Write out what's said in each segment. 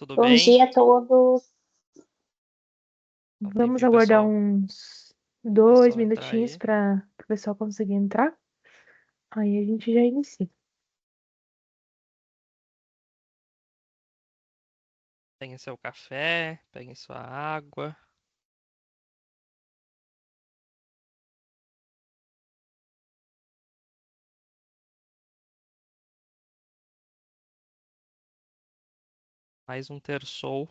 Tudo Bom bem? dia a todos. Dá um Vamos tempinho, aguardar pessoal. uns 2 Pessoal entrar minutinhos aí. para o pessoal conseguir entrar. Aí a gente já inicia. Peguem seu café, peguem sua água. Mais um terçol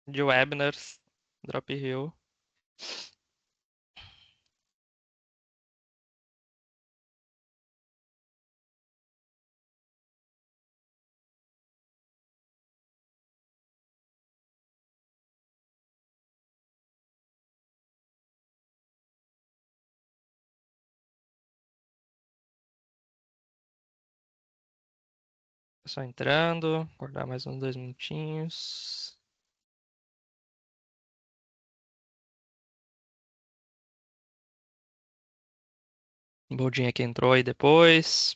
de webinars, Drop Hill. Pessoal entrando, aguardar mais uns 2 minutinhos. Boldinha que entrou aí depois.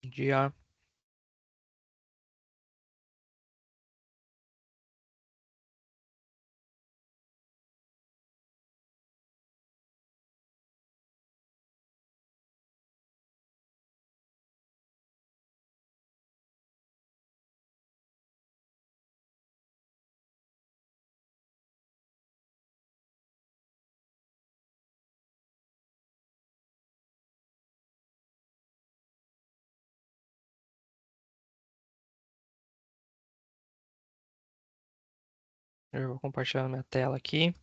Bom dia. Eu vou compartilhar minha tela aqui.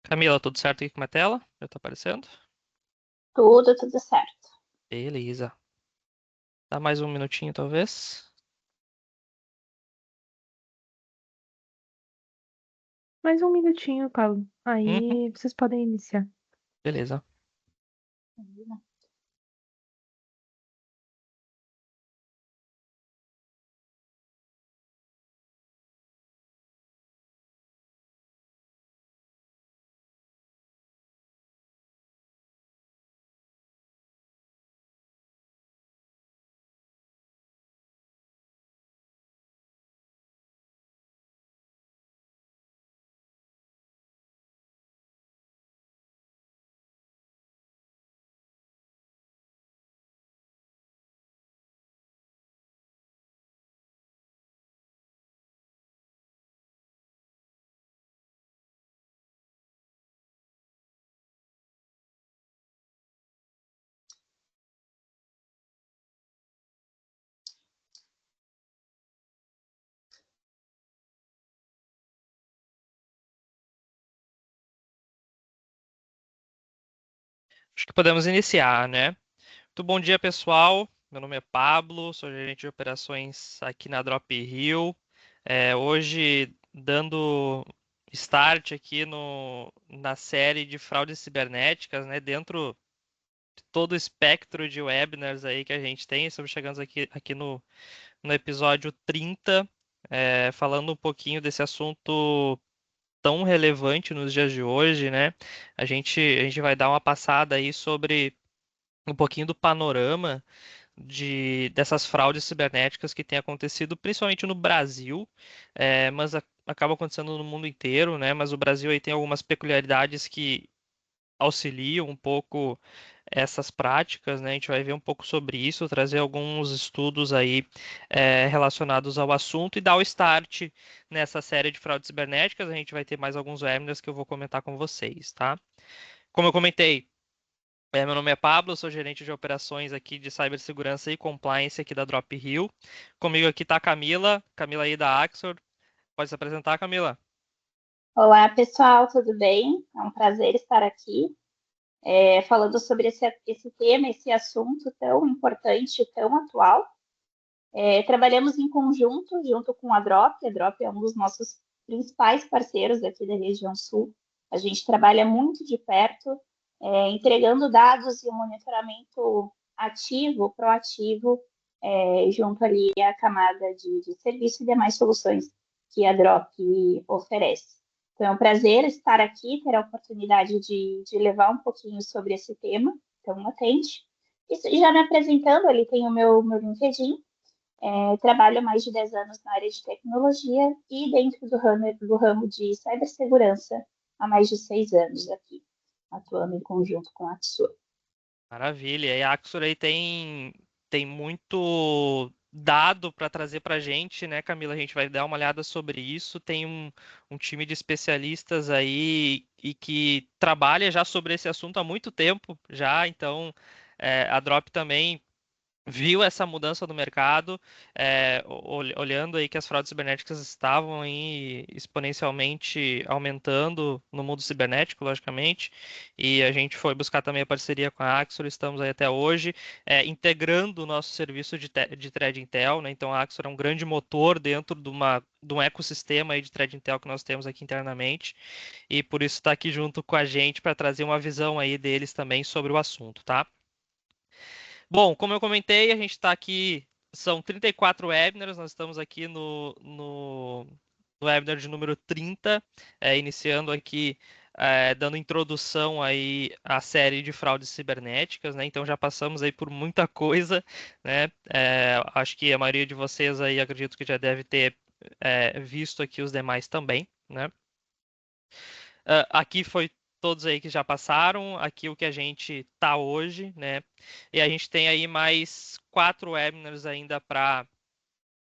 Camila, tudo certo aqui com a minha tela? Já tá aparecendo? Tudo certo. Beleza. Dá mais um minutinho, talvez. Mais um minutinho, Paulo. Aí vocês podem iniciar. Beleza. Acho que podemos iniciar, né? Muito bom dia, pessoal. Meu nome é Pablo, sou gerente de operações aqui na Drop Hill. Hoje, dando start aqui na série de fraudes cibernéticas, né? Dentro de todo o espectro de webinars aí que a gente tem. Estamos chegando aqui no episódio 30, falando um pouquinho desse assunto tão relevante nos dias de hoje, né? A gente vai dar uma passada aí sobre um pouquinho do panorama dessas fraudes cibernéticas que têm acontecido principalmente no Brasil, mas acaba acontecendo no mundo inteiro, né? Mas o Brasil aí tem algumas peculiaridades que auxiliam um pouco essas práticas, né? A gente vai ver um pouco sobre isso, trazer alguns estudos aí relacionados ao assunto e dar o start nessa série de fraudes cibernéticas. A gente vai ter mais alguns webinars que eu vou comentar com vocês, tá? Como eu comentei, meu nome é Pablo, sou gerente de operações aqui de cibersegurança e compliance aqui da Drop Hill. Comigo aqui está a Camila aí da Axor. Pode se apresentar, Camila? Olá, pessoal, tudo bem? É um prazer estar aqui falando sobre esse tema, esse assunto tão importante, tão atual. Trabalhamos em conjunto, junto com a Drop. A Drop é um dos nossos principais parceiros aqui da região sul. A gente trabalha muito de perto, entregando dados e um monitoramento ativo, proativo, junto ali à camada de serviço e demais soluções que a Drop oferece. Então, é um prazer estar aqui, ter a oportunidade de levar um pouquinho sobre esse tema tão latente. E já me apresentando, ali tem o meu LinkedIn. Trabalho há mais de 10 anos na área de tecnologia e dentro do ramo de cibersegurança há mais de 6 anos aqui, atuando em conjunto com a Axor. Maravilha. E a Axor aí tem muito dado para trazer para a gente, né, Camila? A gente vai dar uma olhada sobre isso. Tem um time de especialistas aí e que trabalha já sobre esse assunto há muito tempo já. Então, a Drop também viu essa mudança no mercado, olhando aí que as fraudes cibernéticas estavam aí exponencialmente aumentando no mundo cibernético, logicamente, e a gente foi buscar também a parceria com a Axor, estamos aí até hoje, integrando o nosso serviço de Threat Intel, né? Então a Axor é um grande motor dentro de um ecossistema aí de Threat Intel que nós temos aqui internamente, e por isso está aqui junto com a gente para trazer uma visão aí deles também sobre o assunto, tá? Bom, como eu comentei, a gente está aqui, são 34 webinars, nós estamos aqui no webinar de número 30, iniciando aqui, dando introdução aí à série de fraudes cibernéticas, né? Então já passamos aí por muita coisa, né? Acho que a maioria de vocês aí, acredito que já deve ter visto aqui os demais também, né? Aqui foi todos aí que já passaram, aqui o que a gente tá hoje, né? E a gente tem aí mais 4 webinars ainda para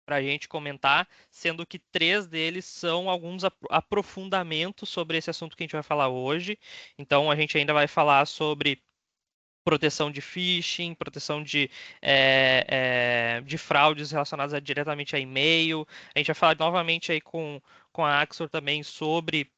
a gente comentar, sendo que 3 deles são alguns aprofundamentos sobre esse assunto que a gente vai falar hoje. Então a gente ainda vai falar sobre proteção de phishing, proteção de fraudes relacionadas diretamente a e-mail. A gente vai falar novamente aí com a Axor também sobre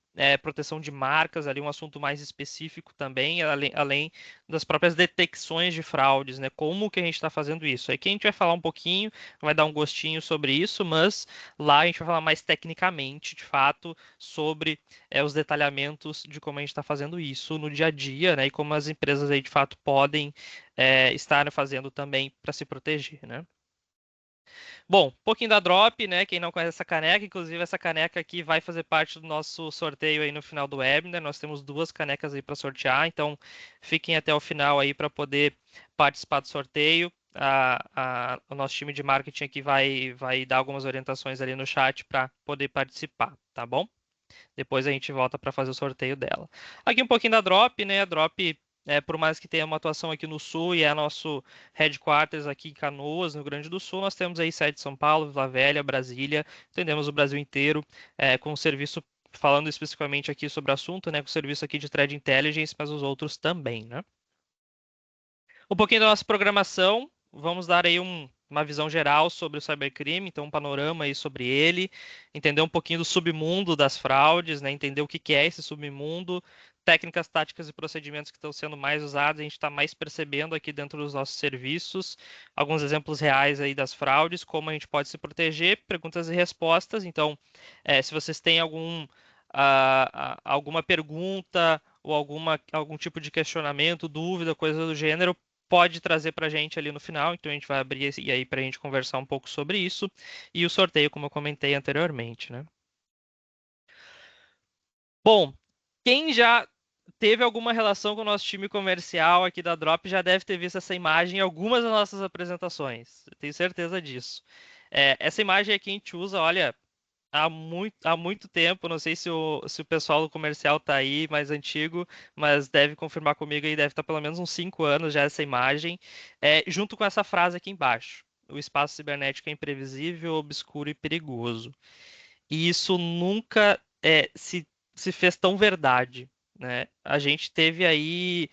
proteção de marcas, ali um assunto mais específico também, além das próprias detecções de fraudes, né? Como que a gente está fazendo isso? Aqui a gente vai falar um pouquinho, vai dar um gostinho sobre isso, mas lá a gente vai falar mais tecnicamente, de fato, sobre os detalhamentos de como a gente está fazendo isso no dia a dia, né? E como as empresas aí de fato podem estar fazendo também para se proteger, né? Bom, um pouquinho da Drop, né? Quem não conhece essa caneca, inclusive essa caneca aqui vai fazer parte do nosso sorteio aí no final do webinar. Nós temos 2 canecas aí para sortear, então fiquem até o final aí para poder participar do sorteio. O nosso time de marketing aqui vai dar algumas orientações ali no chat para poder participar, tá bom? Depois a gente volta para fazer o sorteio dela. Aqui um pouquinho da Drop, né? A Drop, por mais que tenha uma atuação aqui no Sul e é nosso headquarters aqui em Canoas, no Rio Grande do Sul, nós temos aí sede em São Paulo, Vila Velha, Brasília, atendemos o Brasil inteiro com o serviço, falando especificamente aqui sobre o assunto, né? Com o serviço aqui de Threat Intelligence, mas os outros também, né? Um pouquinho da nossa programação, vamos dar aí uma visão geral sobre o cybercrime, então um panorama aí sobre ele, entender um pouquinho do submundo das fraudes, né? Entender o que é esse submundo, técnicas, táticas e procedimentos que estão sendo mais usados, a gente está mais percebendo aqui dentro dos nossos serviços, alguns exemplos reais aí das fraudes, como a gente pode se proteger, perguntas e respostas. Então, se vocês têm alguma pergunta ou algum tipo de questionamento, dúvida, coisa do gênero, pode trazer para a gente ali no final, então a gente vai abrir e aí para a gente conversar um pouco sobre isso, e o sorteio, como eu comentei anteriormente, né? Bom, quem já teve alguma relação com o nosso time comercial aqui da Drop já deve ter visto essa imagem em algumas das nossas apresentações, eu tenho certeza disso. Essa imagem aqui a gente usa, olha, há muito tempo, não sei se o pessoal do comercial está aí, mais antigo, mas deve confirmar comigo aí, deve estar pelo menos uns 5 anos já essa imagem, junto com essa frase aqui embaixo. O espaço cibernético é imprevisível, obscuro e perigoso. E isso nunca se fez tão verdade, né? A gente teve aí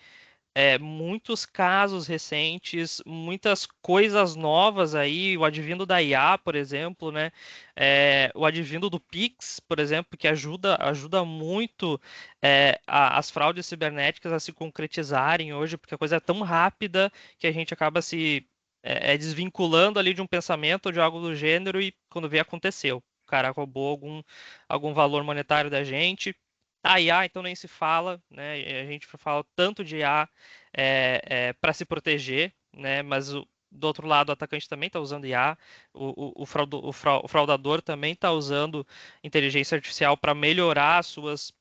muitos casos recentes, muitas coisas novas aí, o advindo da IA, por exemplo, né? O advindo do Pix, por exemplo, que ajuda muito as fraudes cibernéticas a se concretizarem hoje, porque a coisa é tão rápida que a gente acaba se desvinculando ali de um pensamento ou de algo do gênero e quando vê aconteceu. cara roubou algum valor monetário da gente. A IA, então, nem se fala, né? A gente fala tanto de IA para se proteger, né? Mas do outro lado, o atacante também está usando IA, o fraudador também está usando inteligência artificial para melhorar as suas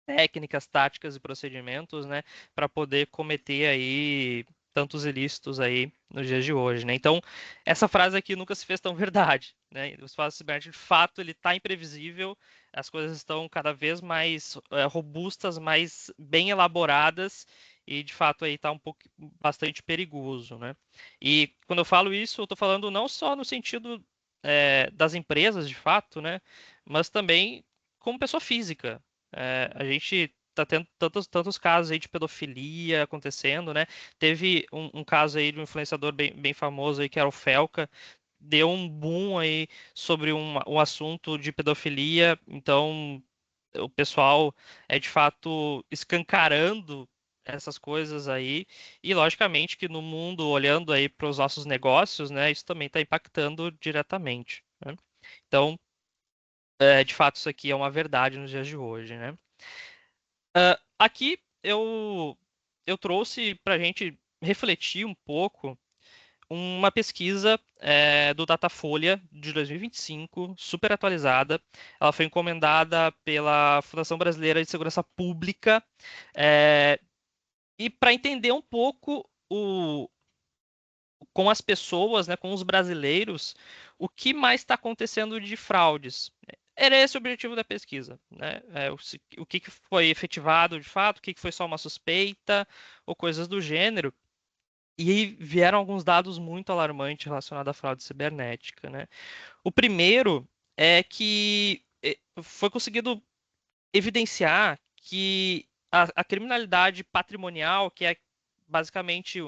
técnicas, táticas e procedimentos, né, para poder cometer aí tantos ilícitos aí nos dias de hoje, né? Então, essa frase aqui nunca se fez tão verdade, né? O espaço cibernético, de fato, ele está imprevisível, as coisas estão cada vez mais robustas, mais bem elaboradas e, de fato, aí está um pouco bastante perigoso, né? E quando eu falo isso, eu estou falando não só no sentido das empresas, de fato, né? Mas também como pessoa física. A gente tá tendo tantos casos aí de pedofilia acontecendo, né? Teve um caso aí de um influenciador bem famoso aí, que era o Felca, deu um boom aí sobre um assunto de pedofilia, então o pessoal é de fato escancarando essas coisas aí, e logicamente que no mundo, olhando aí para os nossos negócios, né, isso também está impactando diretamente, né? Então, de fato, isso aqui é uma verdade nos dias de hoje, né? Aqui eu trouxe para a gente refletir um pouco uma pesquisa do Datafolha de 2025, super atualizada. Ela foi encomendada pela Fundação Brasileira de Segurança Pública, e para entender um pouco com as pessoas, né, com os brasileiros, o que mais está acontecendo de fraudes. Era esse o objetivo da pesquisa, né? O que foi efetivado de fato, o que foi só uma suspeita, ou coisas do gênero. E vieram alguns dados muito alarmantes relacionados à fraude cibernética, né? O primeiro é que foi conseguido evidenciar que a criminalidade patrimonial, que é basicamente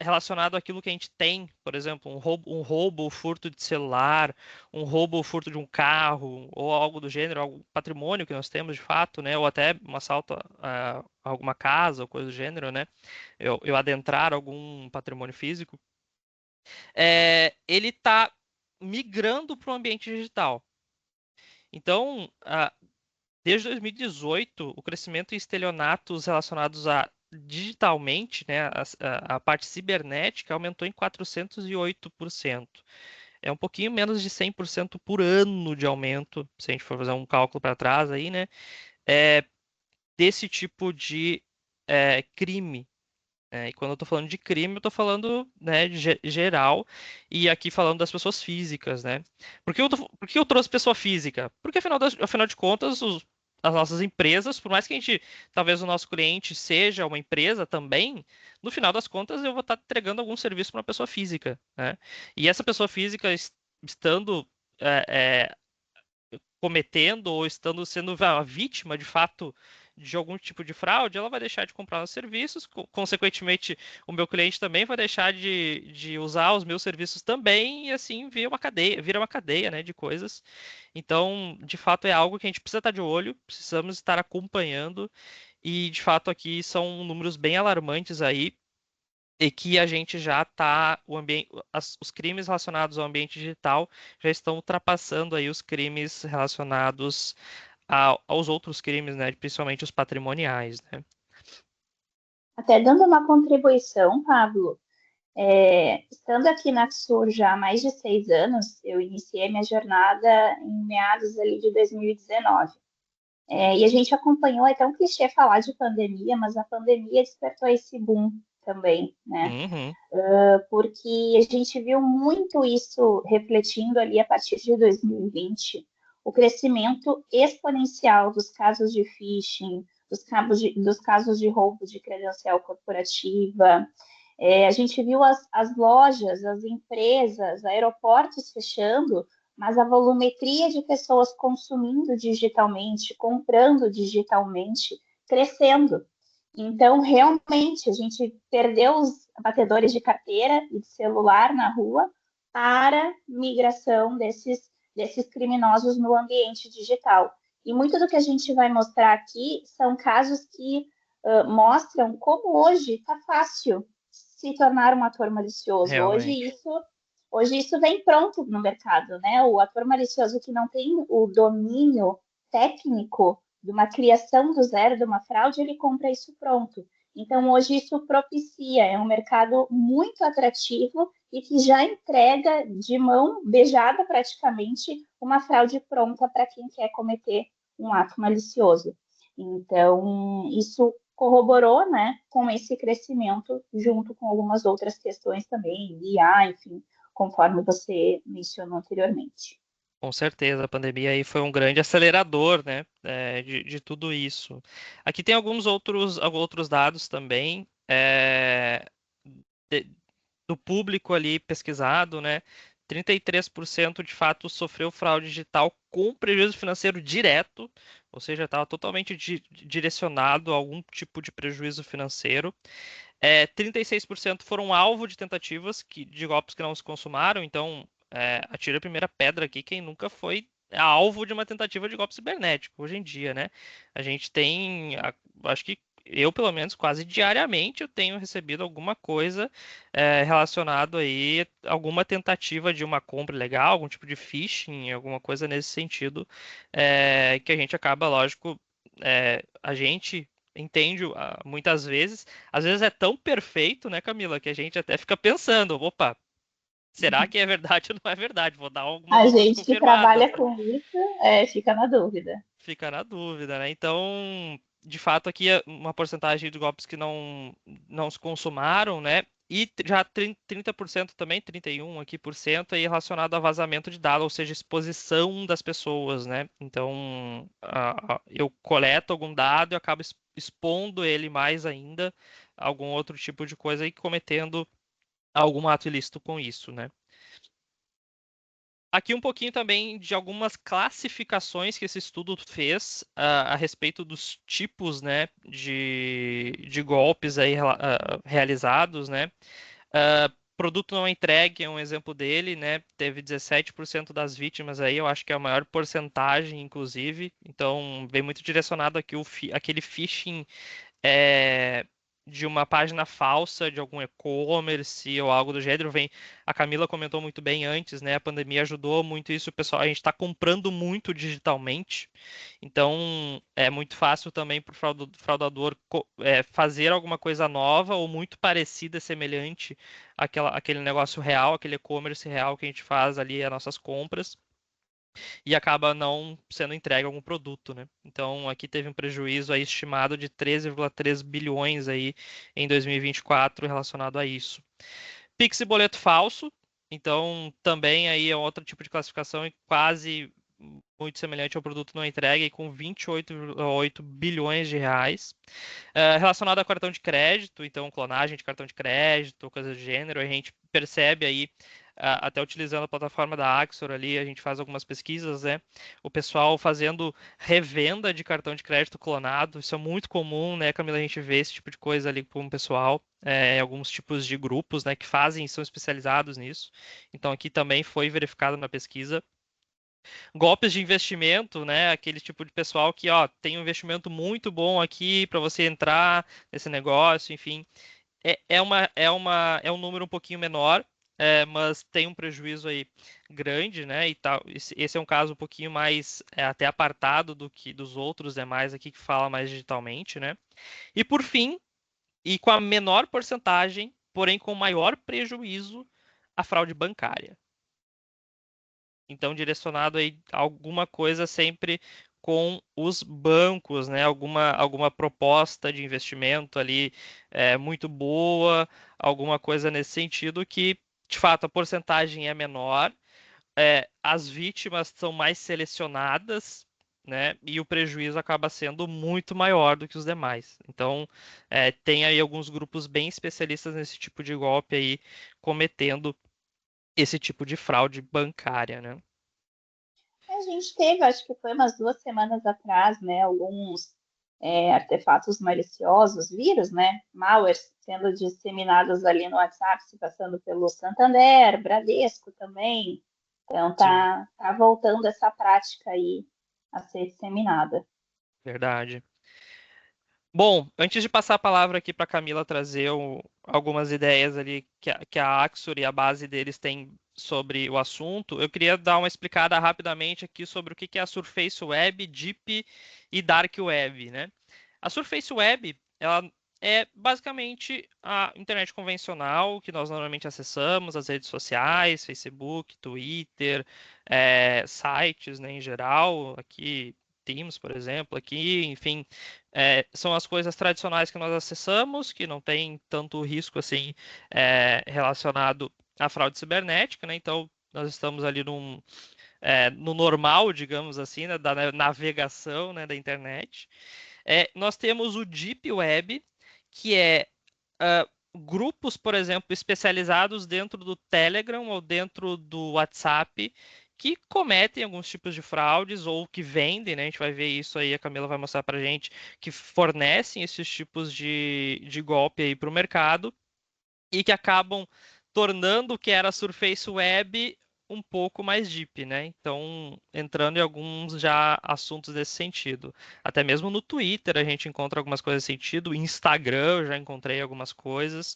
relacionado àquilo que a gente tem, por exemplo, um roubo ou furto de celular, um roubo ou furto de um carro, ou algo do gênero, algum patrimônio que nós temos de fato, né? Ou até um assalto a alguma casa, ou coisa do gênero, né? Eu adentrar algum patrimônio físico, ele está migrando para o ambiente digital. Então, desde 2018, o crescimento em estelionatos relacionados a digitalmente, né, a parte cibernética aumentou em 408%. É um pouquinho menos de 100% por ano de aumento, se a gente for fazer um cálculo para trás aí, né, desse tipo de crime. E quando eu estou falando de crime, eu estou falando, né, de geral, e aqui falando das pessoas físicas, né? Por que eu trouxe pessoa física? Porque afinal de contas, as nossas empresas, por mais que a gente, talvez o nosso cliente seja uma empresa também, no final das contas eu vou estar entregando algum serviço para uma pessoa física, né? E essa pessoa física estando cometendo ou estando sendo uma vítima de fato de algum tipo de fraude, ela vai deixar de comprar os serviços, consequentemente, o meu cliente também vai deixar de usar os meus serviços também, e assim vira uma cadeia, né, de coisas. Então, de fato, é algo que a gente precisa estar de olho, precisamos estar acompanhando, e de fato aqui são números bem alarmantes aí, e que a gente já está, os crimes relacionados ao ambiente digital já estão ultrapassando aí os crimes relacionados aos outros crimes, né, principalmente os patrimoniais, né? Até dando uma contribuição, Pablo, estando aqui na Axur já há mais de 6 anos, eu iniciei minha jornada em meados ali de 2019. E a gente acompanhou, é tão clichê falar de pandemia, mas a pandemia despertou esse boom também, né? Uhum. Porque a gente viu muito isso refletindo ali a partir de 2020, o crescimento exponencial dos casos de phishing, dos casos de roubo de credencial corporativa. A gente viu as lojas, as empresas, aeroportos fechando, mas a volumetria de pessoas consumindo digitalmente, comprando digitalmente, crescendo. Então, realmente, a gente perdeu os batedores de carteira e de celular na rua para migração desses criminosos no ambiente digital. E muito do que a gente vai mostrar aqui são casos que mostram como hoje está fácil se tornar um ator malicioso. Hoje Realmente. isso hoje isso vem pronto no mercado, né? O ator malicioso que não tem o domínio técnico de uma criação do zero, de uma fraude, ele compra isso pronto. Então, hoje isso propicia, é um mercado muito atrativo e que já entrega de mão beijada praticamente uma fraude pronta para quem quer cometer um ato malicioso. Então, isso corroborou, né, com esse crescimento, junto com algumas outras questões também, IA, enfim, conforme você mencionou anteriormente. Com certeza, a pandemia aí foi um grande acelerador, né, de tudo isso. Aqui tem alguns outros dados também de- do público ali pesquisado, né? 33% de fato sofreu fraude digital com prejuízo financeiro direto, ou seja, estava totalmente direcionado a algum tipo de prejuízo financeiro. 36% foram alvo de tentativas de golpes que não se consumaram, então atira a primeira pedra aqui quem nunca foi alvo de uma tentativa de golpe cibernético hoje em dia, né? A gente tem, acho que eu, pelo menos, quase diariamente eu tenho recebido alguma coisa relacionado aí, alguma tentativa de uma compra ilegal, algum tipo de phishing, alguma coisa nesse sentido, que a gente acaba, lógico, a gente entende muitas vezes, às vezes é tão perfeito, né, Camila, que a gente até fica pensando, opa, será que é verdade ou não é verdade? Vou dar A algumas gente que confirmadas, trabalha né? com isso fica na dúvida. Fica na dúvida, né? Então, de fato, aqui é uma porcentagem de golpes que não se consumaram, né? E já 30% também, 31% aqui por cento, aí relacionado a vazamento de dados, ou seja, exposição das pessoas, né? Então, eu coleto algum dado e acabo expondo ele mais ainda a algum outro tipo de coisa e cometendo algum ato ilícito com isso, né? Aqui um pouquinho também de algumas classificações que esse estudo fez a respeito dos tipos, né, de golpes aí realizados, né? Produto não entregue é um exemplo dele, né? Teve 17% das vítimas aí, eu acho que é a maior porcentagem, inclusive. Então, vem muito direcionado aqui aquele phishing é, de uma página falsa de algum e-commerce ou algo do gênero. A Camila comentou muito bem antes, né? A pandemia ajudou muito isso, pessoal. A gente está comprando muito digitalmente, então é muito fácil também para o fraudador fazer alguma coisa nova ou muito parecida, semelhante àquele negócio real, aquele e-commerce real que a gente faz ali as nossas compras e acaba não sendo entregue algum produto, né? Então aqui teve um prejuízo aí estimado de 13,3 bilhões aí em 2024 relacionado a isso. Pix e boleto falso, então também aí é outro tipo de classificação e quase muito semelhante ao produto não entregue, com 28,8 bilhões de reais. Relacionado a cartão de crédito, então clonagem de cartão de crédito, coisas do gênero, a gente percebe aí, até utilizando a plataforma da Axor ali, a gente faz algumas pesquisas, né? O pessoal fazendo revenda de cartão de crédito clonado, isso é muito comum, né, Camila? A gente vê esse tipo de coisa ali com o pessoal, alguns tipos de grupos, né, que fazem e são especializados nisso. Então aqui também foi verificado na pesquisa golpes de investimento, né? Aquele tipo de pessoal que, ó, tem um investimento muito bom aqui para você entrar nesse negócio, enfim. É um número um pouquinho menor, mas tem um prejuízo aí grande, né? E tal. Esse é um caso um pouquinho mais até apartado do que dos outros demais aqui que fala mais digitalmente, né? E por fim, e com a menor porcentagem, porém com maior prejuízo, a fraude bancária. Então, direcionado aí a alguma coisa sempre com os bancos, né? Alguma proposta de investimento ali muito boa, alguma coisa nesse sentido que, de fato, a porcentagem é menor, as vítimas são mais selecionadas, né? E o prejuízo acaba sendo muito maior do que os demais. Então, tem aí alguns grupos bem especialistas nesse tipo de golpe aí cometendo esse tipo de fraude bancária, né? A gente teve, acho que foi umas 2 semanas atrás, né, alguns artefatos maliciosos, vírus, né, malwares sendo disseminados ali no WhatsApp, se passando pelo Santander, Bradesco também. Então Sim. tá voltando essa prática aí a ser disseminada. Verdade. Bom, antes de passar a palavra aqui para Camila trazer algumas ideias ali que a Axor e a base deles têm sobre o assunto, eu queria dar uma explicada rapidamente aqui sobre o que é a Surface Web, Deep e Dark Web, né? A Surface Web, ela é basicamente a internet convencional que nós normalmente acessamos, as redes sociais, Facebook, Twitter, sites, né, em geral, aqui Teams, por exemplo, aqui, enfim, são as coisas tradicionais que nós acessamos, que não tem tanto risco assim relacionado à fraude cibernética, né? Então, nós estamos ali no normal, digamos assim, né, da navegação, né, da internet. Nós temos o Deep Web, que é grupos, por exemplo, especializados dentro do Telegram ou dentro do WhatsApp, que cometem alguns tipos de fraudes ou que vendem, né? A gente vai ver isso aí, a Camila vai mostrar para a gente, que fornecem esses tipos de golpe aí para o mercado e que acabam tornando o que era a Surface Web um pouco mais deep, né? Então, entrando em alguns já assuntos desse sentido. Até mesmo no Twitter a gente encontra algumas coisas nesse sentido. Instagram eu já encontrei algumas coisas.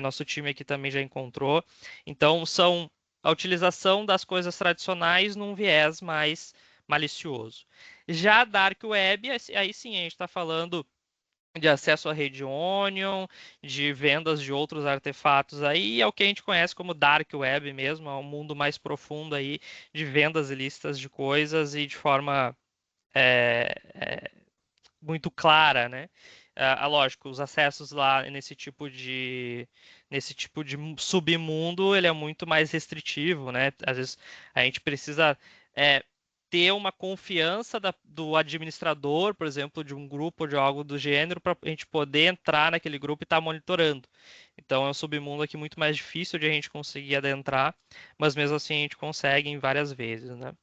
Nosso time aqui também já encontrou. Então, são a utilização das coisas tradicionais num viés mais malicioso. Já a Dark Web, aí sim a gente está falando de acesso à rede Onion, de vendas de outros artefatos aí, é o que a gente conhece como Dark Web mesmo, é um mundo mais profundo aí de vendas ilícitas de coisas e de forma é, é, muito clara, né? Lógico, os acessos lá nesse tipo de submundo, ele é muito mais restritivo, né? Às vezes a gente precisa é, ter uma confiança do administrador, por exemplo, de um grupo ou de algo do gênero, para a gente poder entrar naquele grupo e estar monitorando. Então é um submundo aqui muito mais difícil de a gente conseguir adentrar, mas mesmo assim a gente consegue em várias vezes, né?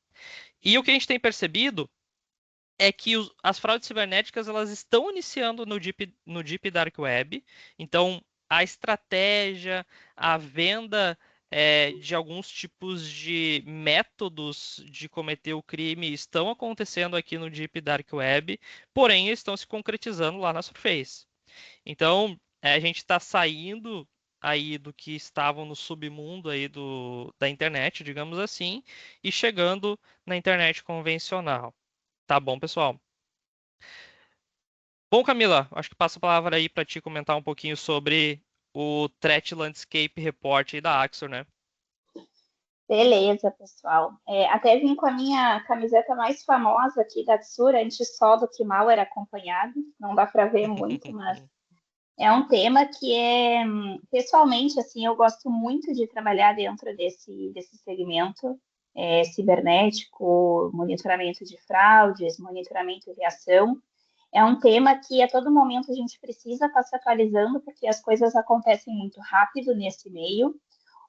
E o que a gente tem percebido é que as fraudes cibernéticas elas estão iniciando no Deep Dark Web. Então, a estratégia, a venda de alguns tipos de métodos de cometer o crime estão acontecendo aqui no Deep Dark Web, porém estão se concretizando lá na Surface. Então, a gente está saindo aí do que estavam no submundo aí da internet, digamos assim, e chegando na internet convencional. Tá bom, pessoal? Bom, Camila, acho que passo a palavra aí para ti comentar um pouquinho sobre o Threat Landscape Report aí da Axor, né? Beleza, pessoal. Até vim com a minha camiseta mais famosa aqui da Tsura, anti-sol do que mal era acompanhado. Não dá para ver muito, mas é um tema que pessoalmente, assim, eu gosto muito de trabalhar dentro desse segmento cibernético, monitoramento de fraudes, monitoramento e reação. É um tema que a todo momento a gente precisa estar se atualizando, porque as coisas acontecem muito rápido nesse meio.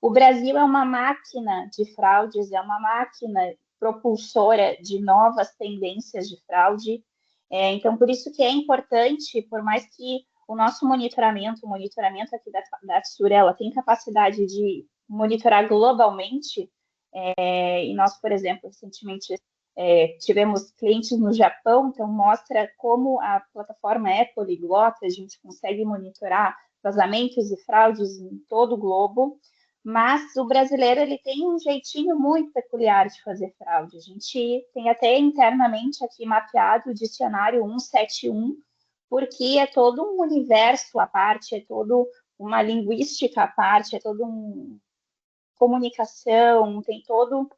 O Brasil é uma máquina de fraudes, é uma máquina propulsora de novas tendências de fraude. Então, por isso que é importante, por mais que o nosso monitoramento, o monitoramento aqui da Tsura, ela tem capacidade de monitorar globalmente, e nós, por exemplo, recentemente tivemos clientes no Japão, então mostra como a plataforma é poliglota, a gente consegue monitorar vazamentos e fraudes em todo o globo, mas o brasileiro ele tem um jeitinho muito peculiar de fazer fraude. A gente tem até internamente aqui mapeado o dicionário 171, porque é todo um universo à parte, é todo uma linguística à parte, é todo um comunicação, tem todo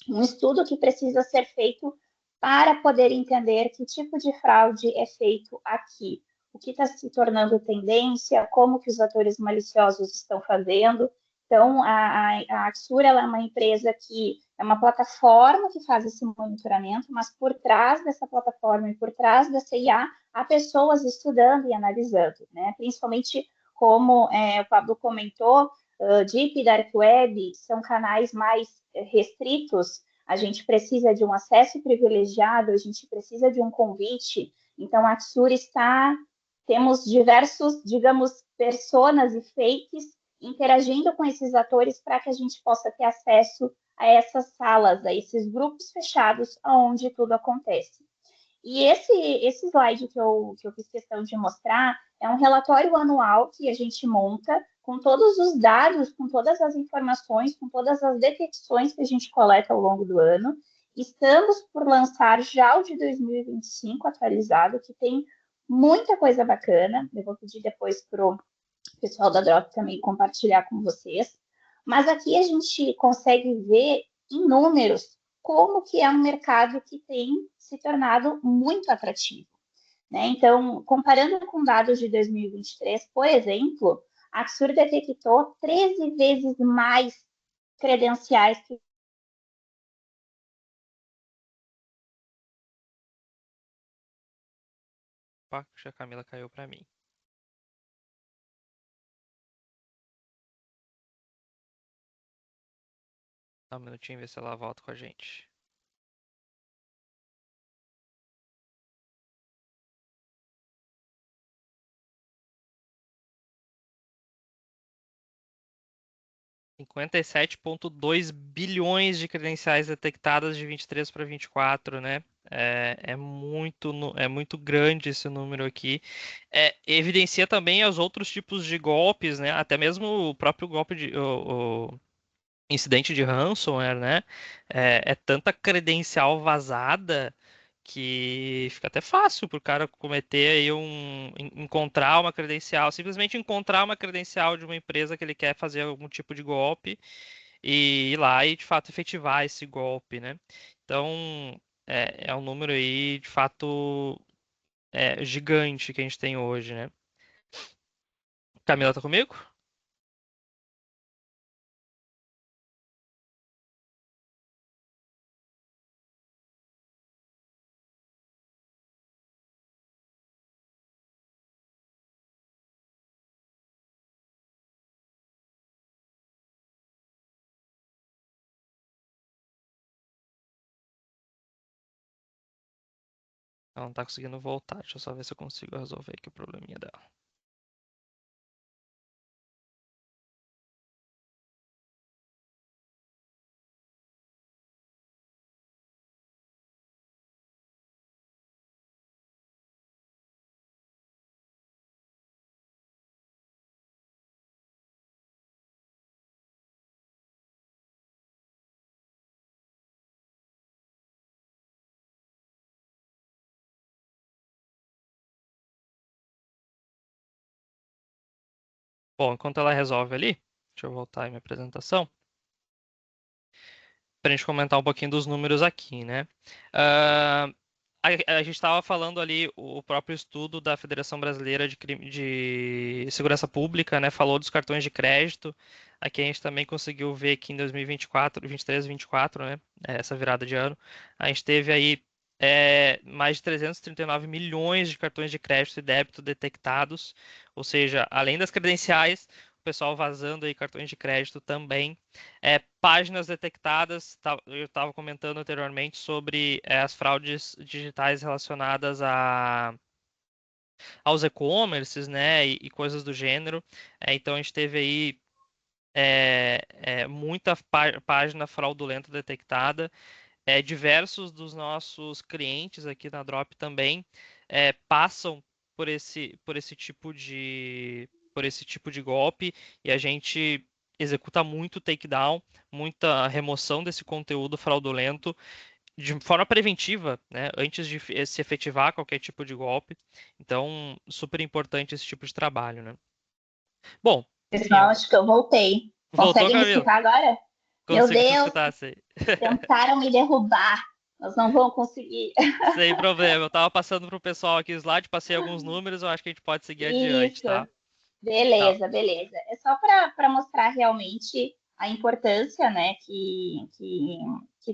um estudo que precisa ser feito para poder entender que tipo de fraude é feito aqui, o que está se tornando tendência, como que os atores maliciosos estão fazendo. Então, a Axura é uma empresa que é uma plataforma que faz esse monitoramento, mas por trás dessa plataforma e por trás dessa IA, há pessoas estudando e analisando, né? Principalmente, como o Pablo comentou, Deep e Dark Web são canais mais restritos, a gente precisa de um acesso privilegiado, a gente precisa de um convite. Então, a Tsura temos diversos, digamos, personas e fakes interagindo com esses atores para que a gente possa ter acesso a essas salas, a esses grupos fechados onde tudo acontece. E esse slide que eu fiz questão de mostrar é um relatório anual que a gente monta com todos os dados, com todas as informações, com todas as detecções que a gente coleta ao longo do ano. Estamos por lançar já o de 2025 atualizado, que tem muita coisa bacana. Eu vou pedir depois para o pessoal da Drop também compartilhar com vocês. Mas aqui a gente consegue ver em números como que é um mercado que tem se tornado muito atrativo, né? Então, comparando com dados de 2023, por exemplo, a Axur detectou 13 vezes mais credenciais que Opa, acho que a Camila caiu para mim. Dá um minutinho, ver se ela volta com a gente. $57,2 bilhões de credenciais detectadas de 23 para 24, né? É muito grande esse número aqui. Evidencia também os outros tipos de golpes, né? Até mesmo o próprio golpe o incidente de ransomware, né? É tanta credencial vazada que fica até fácil para o cara cometer aí encontrar uma credencial, simplesmente encontrar uma credencial de uma empresa que ele quer fazer algum tipo de golpe e ir lá e de fato efetivar esse golpe, né? Então é um número aí de fato gigante que a gente tem hoje, né? Camila, tá comigo? Ela não tá conseguindo voltar. Deixa eu só ver se eu consigo resolver aqui o probleminha dela. Bom, enquanto ela resolve ali, deixa eu voltar aí minha apresentação, para a gente comentar um pouquinho dos números aqui, né? Ah, a gente estava falando ali, o próprio estudo da Federação Brasileira de Segurança Pública, né? Falou dos cartões de crédito. Aqui a gente também conseguiu ver que em 2024, 23 e 24, né? Essa virada de ano, a gente teve aí mais de 339 milhões de cartões de crédito e débito detectados, ou seja, além das credenciais, o pessoal vazando aí cartões de crédito também. Páginas detectadas, eu estava comentando anteriormente sobre as fraudes digitais relacionadas aos e-commerces, né, e coisas do gênero. Então a gente teve aí muita página fraudulenta detectada. Diversos dos nossos clientes aqui na Drop também passam por esse tipo de golpe e a gente executa muito takedown, muita remoção desse conteúdo fraudulento de forma preventiva, né, antes de se efetivar qualquer tipo de golpe. Então, super importante esse tipo de trabalho, né? Bom, enfim, pessoal, acho que eu voltei. voltou, Conseguem me Camila? escutar agora? Meu Consigo te Deus, escutar, sei. tentaram me derrubar. Nós não vamos conseguir. Sem problema. Eu tava passando pro pessoal aqui o slide, passei alguns números, eu acho que a gente pode seguir adiante, Isso. tá? Tá. Beleza, beleza. É só para mostrar realmente a importância, né, que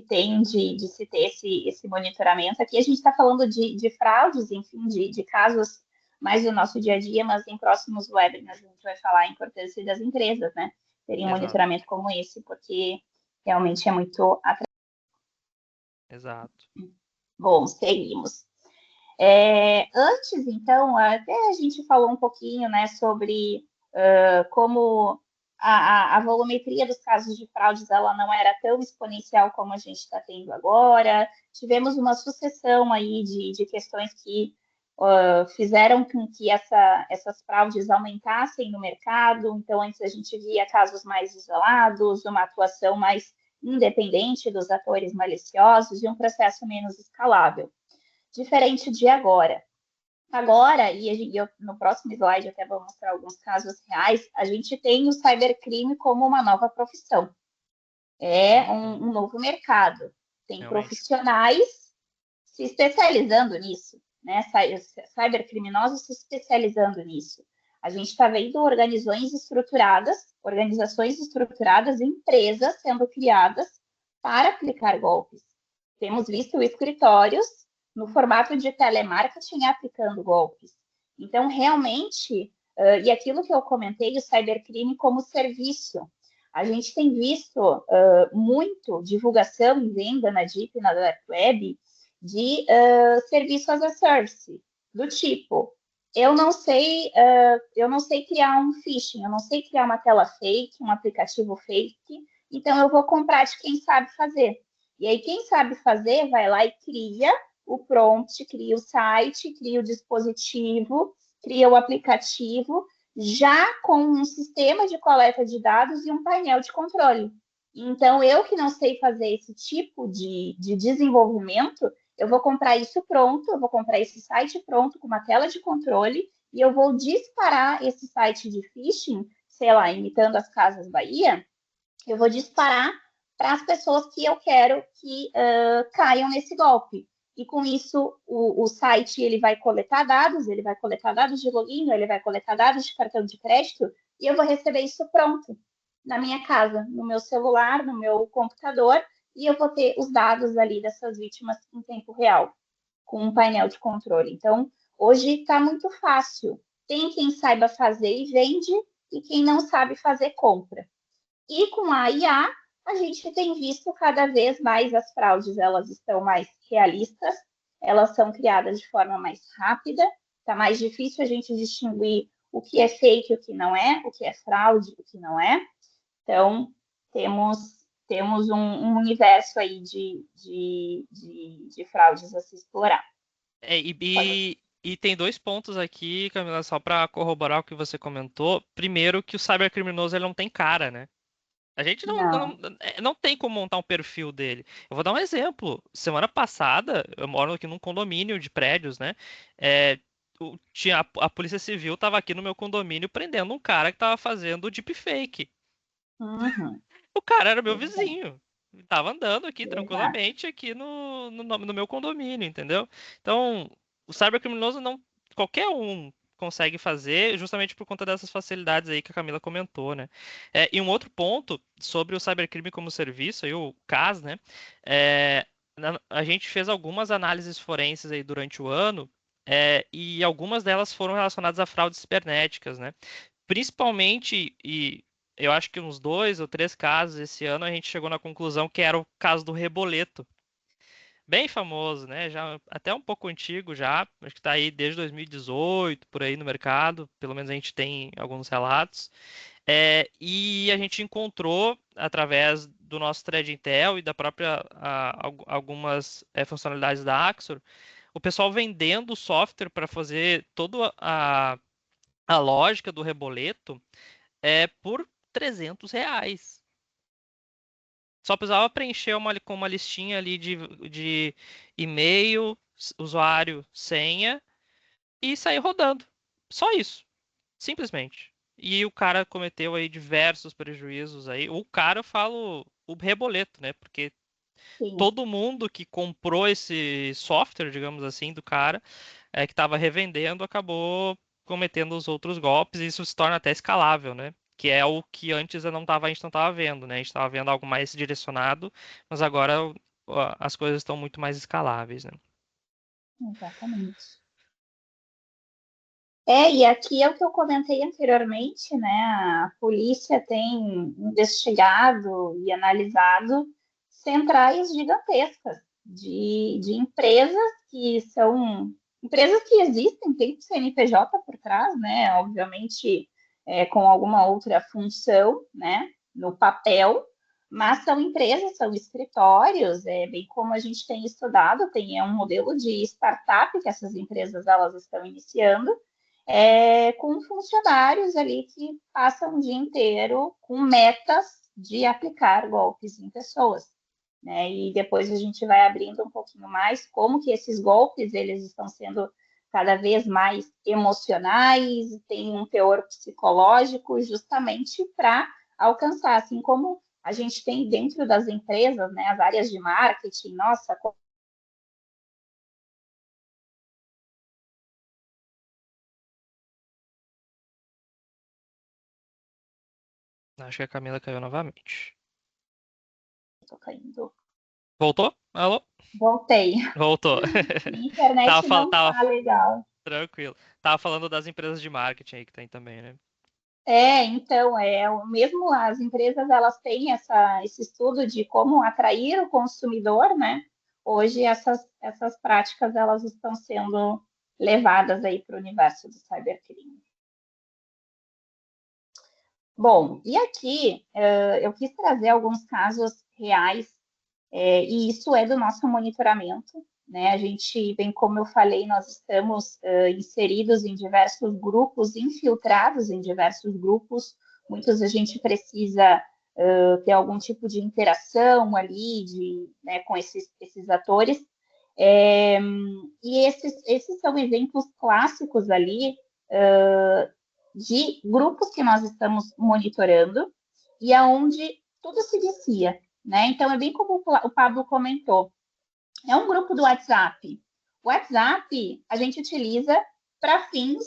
tem de se ter esse monitoramento. Aqui a gente está falando de fraudes, enfim, de casos mais do nosso dia a dia, mas em próximos webinars a gente vai falar a importância das empresas, né, terem um Exato. monitoramento como esse, porque realmente é muito atrativo. Exato. Bom, seguimos. Antes, então, até a gente falou um pouquinho, né, sobre como a volumetria dos casos de fraudes ela não era tão exponencial como a gente está tendo agora. Tivemos uma sucessão aí de questões que fizeram com que essas fraudes aumentassem no mercado. Então, antes a gente via casos mais isolados, uma atuação mais independente dos atores maliciosos e um processo menos escalável. Diferente de agora. Agora, no próximo slide até vou mostrar alguns casos reais, a gente tem o cybercrime como uma nova profissão. É um novo mercado. Tem profissionais se especializando nisso, né? Cybercriminosos se especializando nisso. A gente está vendo organizações estruturadas, empresas sendo criadas para aplicar golpes. Temos visto escritórios no formato de telemarketing aplicando golpes. Então, realmente, e aquilo que eu comentei, o cybercrime como serviço. A gente tem visto muito divulgação e venda na Deep e na Dark Web de serviço as a service, do tipo, eu não sei criar um phishing, eu não sei criar uma tela fake, um aplicativo fake, então eu vou comprar de quem sabe fazer. E aí, quem sabe fazer, vai lá e cria o prompt, cria o site, cria o dispositivo, cria o aplicativo, já com um sistema de coleta de dados e um painel de controle. Então, eu que não sei fazer esse tipo de desenvolvimento, eu vou comprar isso pronto, eu vou comprar esse site pronto com uma tela de controle e eu vou disparar esse site de phishing, sei lá, imitando as Casas Bahia, eu vou disparar para as pessoas que eu quero que caiam nesse golpe. E com isso, o site ele vai coletar dados de login, ele vai coletar dados de cartão de crédito, e eu vou receber isso pronto na minha casa, no meu celular, no meu computador, e eu vou ter os dados ali dessas vítimas em tempo real, com um painel de controle. Então, hoje está muito fácil. Tem quem saiba fazer e vende, e quem não sabe fazer, compra. E com a IA, a gente tem visto cada vez mais as fraudes, elas estão mais realistas, elas são criadas de forma mais rápida, está mais difícil a gente distinguir o que é fake e o que não é, o que é fraude e o que não é. Então, temos um universo aí de fraudes a se explorar. E tem dois pontos aqui, Camila, só para corroborar o que você comentou. Primeiro, que o cybercriminoso ele não tem cara, né? A gente não tem como montar um perfil dele. Eu vou dar um exemplo. Semana passada, eu moro aqui num condomínio de prédios, né? A Polícia Civil estava aqui no meu condomínio prendendo um cara que estava fazendo deepfake. Uhum. O cara era meu vizinho. Tava andando aqui Exato. tranquilamente aqui no meu condomínio, entendeu? Então, o cybercriminoso não qualquer um consegue fazer, justamente por conta dessas facilidades aí que a Camila comentou, né? E um outro ponto sobre o cybercrime como serviço, aí o CAS, né? A gente fez algumas análises forenses aí durante o ano, e algumas delas foram relacionadas a fraudes cibernéticas, né? Principalmente, e eu acho que uns 2 ou 3 casos esse ano a gente chegou na conclusão que era o caso do Reboleto. Bem famoso, né? Já até um pouco antigo já, acho que está aí desde 2018, por aí no mercado, pelo menos a gente tem alguns relatos. E a gente encontrou, através do nosso thread Intel e da própria algumas funcionalidades da Axor, o pessoal vendendo software para fazer toda a lógica do Reboleto por R$ 300. Só precisava preencher com uma listinha ali de e-mail, usuário, senha e sair rodando. Só isso. Simplesmente. E o cara cometeu aí diversos prejuízos aí. O cara, eu falo o Reboleto, né? Porque Sim. todo mundo que comprou esse software, digamos assim, do cara, que estava revendendo, acabou cometendo os outros golpes, e isso se torna até escalável, né? Que é o que antes a gente não estava vendo, né? A gente estava vendo algo mais direcionado, mas agora as coisas estão muito mais escaláveis, né? Exatamente. E aqui é o que eu comentei anteriormente, né? A polícia tem investigado e analisado centrais gigantescas de empresas que são empresas que existem, tem o CNPJ por trás, né? Obviamente, com alguma outra função, né? No papel, mas são empresas, são escritórios, bem como a gente tem estudado, é um modelo de startup que essas empresas elas estão iniciando, com funcionários ali que passam o dia inteiro com metas de aplicar golpes em pessoas. Né? E depois a gente vai abrindo um pouquinho mais como que esses golpes eles estão sendo cada vez mais emocionais, tem um teor psicológico justamente para alcançar, assim como a gente tem dentro das empresas, né, as áreas de marketing, nossa, Acho que a Camila caiu novamente. tô caindo. Voltou? Alô? Voltei. Voltou. Minha internet não Tava tá legal. tranquilo. Tava falando das empresas de marketing aí que tem também, né? Então, o mesmo as empresas elas têm esse estudo de como atrair o consumidor, né? Hoje essas práticas elas estão sendo levadas aí para o universo do cybercrime. Bom, e aqui eu quis trazer alguns casos reais, e isso é do nosso monitoramento, né? A gente, bem como eu falei, nós estamos inseridos em diversos grupos, infiltrados em diversos grupos, muitos a gente precisa ter algum tipo de interação ali né, com esses atores. E esses são exemplos clássicos ali de grupos que nós estamos monitorando e aonde tudo se vicia, né? Então, é bem como o Pablo comentou, é um grupo do WhatsApp. O WhatsApp a gente utiliza para fins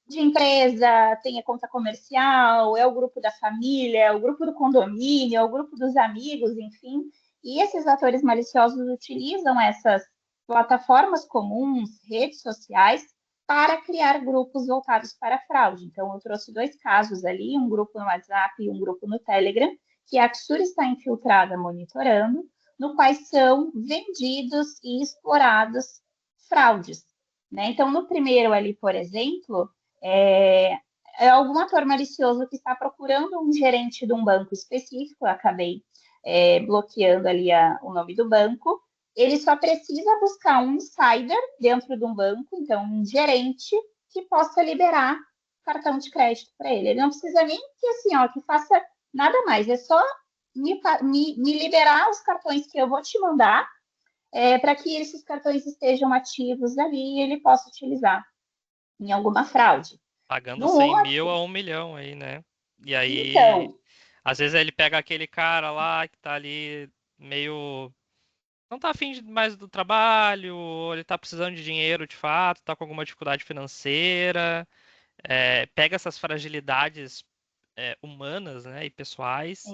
de empresa, tem a conta comercial, é o grupo da família, é o grupo do condomínio, é o grupo dos amigos, enfim. E esses atores maliciosos utilizam essas plataformas comuns, redes sociais, para criar grupos voltados para a fraude. Então, eu trouxe dois casos ali, um grupo no WhatsApp e um grupo no Telegram, que a Axur está infiltrada monitorando, no quais são vendidos e explorados fraudes. Né? Então, no primeiro ali, por exemplo, é algum ator malicioso que está procurando um gerente de um banco específico, eu acabei bloqueando ali o nome do banco, ele só precisa buscar um insider dentro de um banco, então um gerente que possa liberar cartão de crédito para ele. Ele não precisa nem que assim, ó, que faça nada mais, é só me liberar os cartões que eu vou te mandar para que esses cartões estejam ativos ali e ele possa utilizar em alguma fraude. Pagando No 100 outro, mil a 1 milhão aí, né? E aí, então, às vezes ele pega aquele cara lá que tá ali meio. Não tá afim mais do trabalho, ou ele tá precisando de dinheiro de fato, tá com alguma dificuldade financeira, pega essas fragilidades humanas, né, e pessoais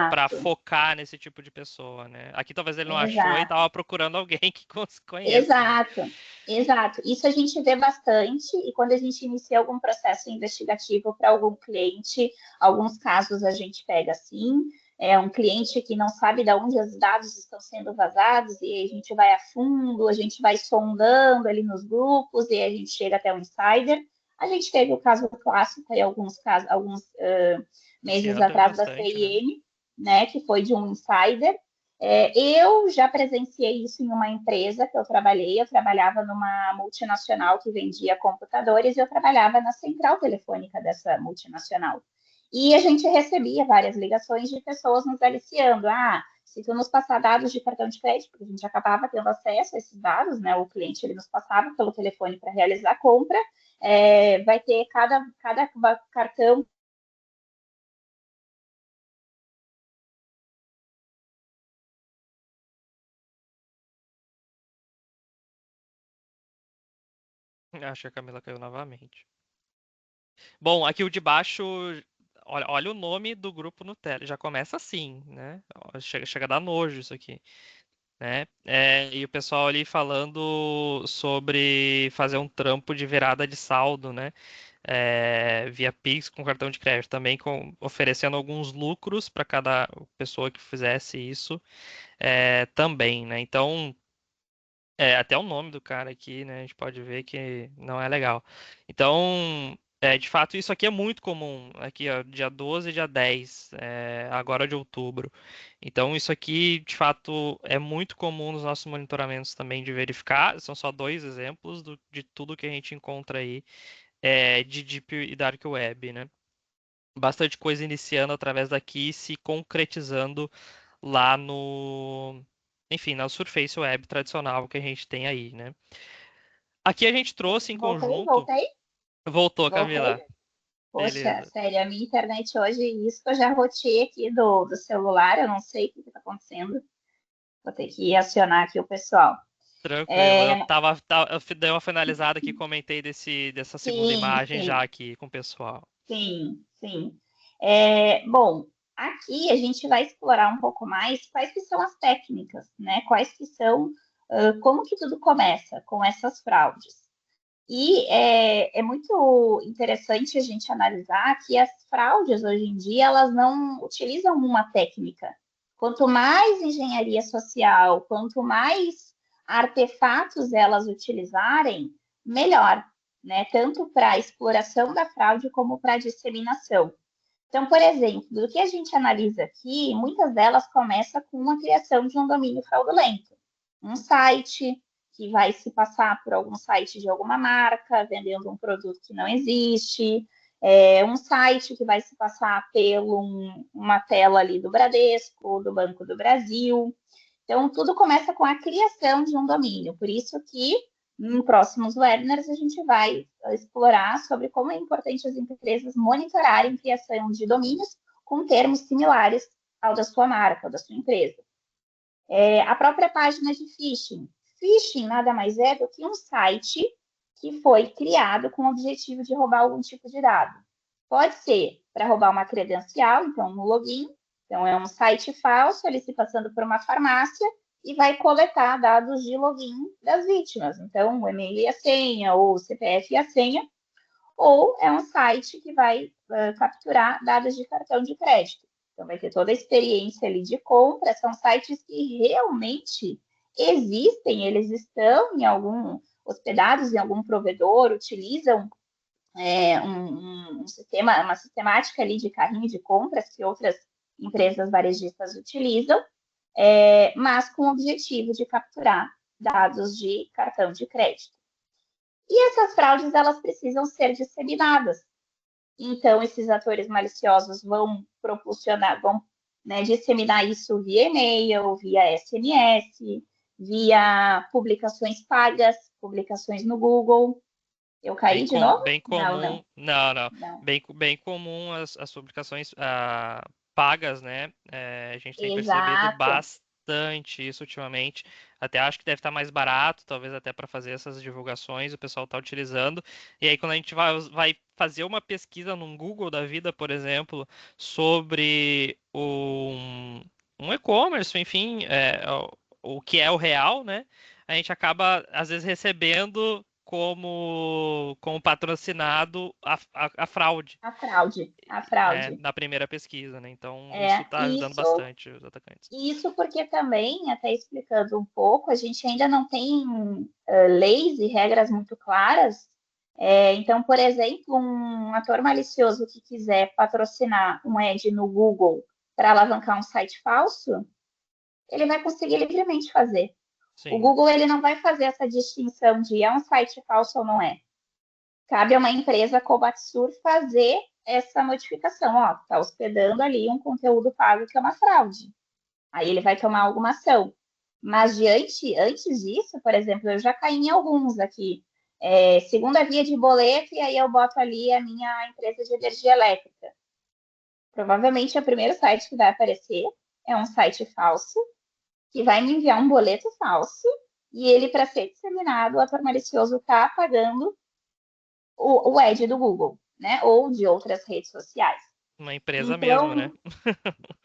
para exato, focar nesse tipo de pessoa, né? Aqui talvez ele não achou e exato. tava procurando alguém que conheça, né? Exato, exato. Isso a gente vê bastante, e quando a gente inicia algum processo investigativo para algum cliente, alguns casos a gente pega assim, é um cliente que não sabe de onde os dados estão sendo vazados, e a gente vai a fundo, a gente vai sondando ali nos grupos, e a gente chega até o insider. A gente teve o caso clássico aí, alguns casos, alguns Esse meses ano teve atrás da bastante, né? CIM, né, que foi de um insider. Eu já presenciei isso em uma empresa que eu trabalhava numa multinacional que vendia computadores e eu trabalhava na central telefônica dessa multinacional. E a gente recebia várias ligações de pessoas nos aliciando. Ah, se tu nos passar dados de cartão de crédito, porque a gente acabava tendo acesso a esses dados, né? O cliente ele nos passava pelo telefone para realizar a compra, vai ter cada cartão. Acho que a Camila caiu novamente. Bom, aqui o de baixo, olha o nome do grupo no Telegram. Já começa assim, né? Chega a dar nojo isso aqui, né? E o pessoal ali falando sobre fazer um trampo de virada de saldo, né? Via Pix com cartão de crédito, também oferecendo alguns lucros para cada pessoa que fizesse isso, também, né? Então, até o nome do cara aqui, né? A gente pode ver que não é legal. Então, De fato, isso aqui é muito comum, aqui, ó, dia 12 e dia 10, agora de outubro. Então, isso aqui, de fato, é muito comum nos nossos monitoramentos também de verificar. São só dois exemplos de tudo que a gente encontra aí de Deep e Dark Web, né? Bastante coisa iniciando através daqui e se concretizando lá enfim, na Surface Web tradicional que a gente tem aí, né? Aqui a gente trouxe em Voltei, conjunto. voltei, Voltou, voltei. Camila. Poxa, Beleza. sério, a minha internet hoje, isso que eu já rotei aqui do celular, eu não sei o que está acontecendo. Vou ter que acionar aqui o pessoal. Tranquilo. É, Eu dei uma finalizada aqui, comentei dessa segunda sim, imagem já sim, aqui com o pessoal. sim, sim. Bom, aqui a gente vai explorar um pouco mais quais que são as técnicas, né? Quais que são, como que tudo começa com essas fraudes. E é muito interessante a gente analisar que as fraudes hoje em dia elas não utilizam uma técnica. Quanto mais engenharia social, quanto mais artefatos elas utilizarem, melhor, né? Tanto para a exploração da fraude como para a disseminação. Então, por exemplo, do que a gente analisa aqui, muitas delas começam com a criação de um domínio fraudulento. Um site que vai se passar por algum site de alguma marca, vendendo um produto que não existe, um site que vai se passar por uma tela ali do Bradesco, do Banco do Brasil. Então, tudo começa com a criação de um domínio. Por isso que, em próximos webinars, a gente vai explorar sobre como é importante as empresas monitorarem a criação de domínios com termos similares ao da sua marca, ou da sua empresa. A própria página de phishing. Phishing nada mais é do que um site que foi criado com o objetivo de roubar algum tipo de dado. Pode ser para roubar uma credencial, então no login. Então é um site falso, ele se passando por uma farmácia e vai coletar dados de login das vítimas. Então o e-mail e a senha, ou o CPF e a senha, ou é um site que vai capturar dados de cartão de crédito. Então, vai ter toda a experiência ali de compra. São sites que realmente existem, eles estão em algum hospedados em algum provedor, utilizam um sistema, uma sistemática ali de carrinho de compras que outras empresas varejistas utilizam, mas com o objetivo de capturar dados de cartão de crédito. E essas fraudes, elas precisam ser disseminadas. Então, esses atores maliciosos vão propulsionar, vão, né, disseminar isso via e-mail, via SMS, via publicações pagas, publicações no Google. Eu caí de novo? Bem Não, não, comum. Não, não. não. Bem comum as publicações pagas, né? A gente tem percebido Exato, bastante isso ultimamente. Até acho que deve estar mais barato, talvez até para fazer essas divulgações, o pessoal está utilizando. E aí, quando a gente vai fazer uma pesquisa num Google da vida, por exemplo, sobre um e-commerce, enfim, o que é o real, né? A gente acaba, às vezes, recebendo como patrocinado a fraude a fraude, a fraude. na primeira pesquisa, né? Então, isso está ajudando Isso, bastante os atacantes. isso porque também, até explicando um pouco, a gente ainda não tem leis e regras muito claras. Então, por exemplo, um ator malicioso que quiser patrocinar um ad no Google para alavancar um site falso, ele vai conseguir livremente fazer. O Sim, Google ele não vai fazer essa distinção de é um site falso ou não é. Cabe a uma empresa como a Sur fazer essa modificação. Ó, está hospedando ali um conteúdo pago que é uma fraude. Aí ele vai tomar alguma ação. Mas antes disso, por exemplo, eu já caí em alguns aqui. Segunda via de boleto, e aí eu boto ali a minha empresa de energia elétrica. Provavelmente o primeiro site que vai aparecer é um site falso, que vai me enviar um boleto falso, e ele, para ser disseminado, o ator malicioso está pagando o ad do Google, né? Ou de outras redes sociais. uma empresa mesmo, né?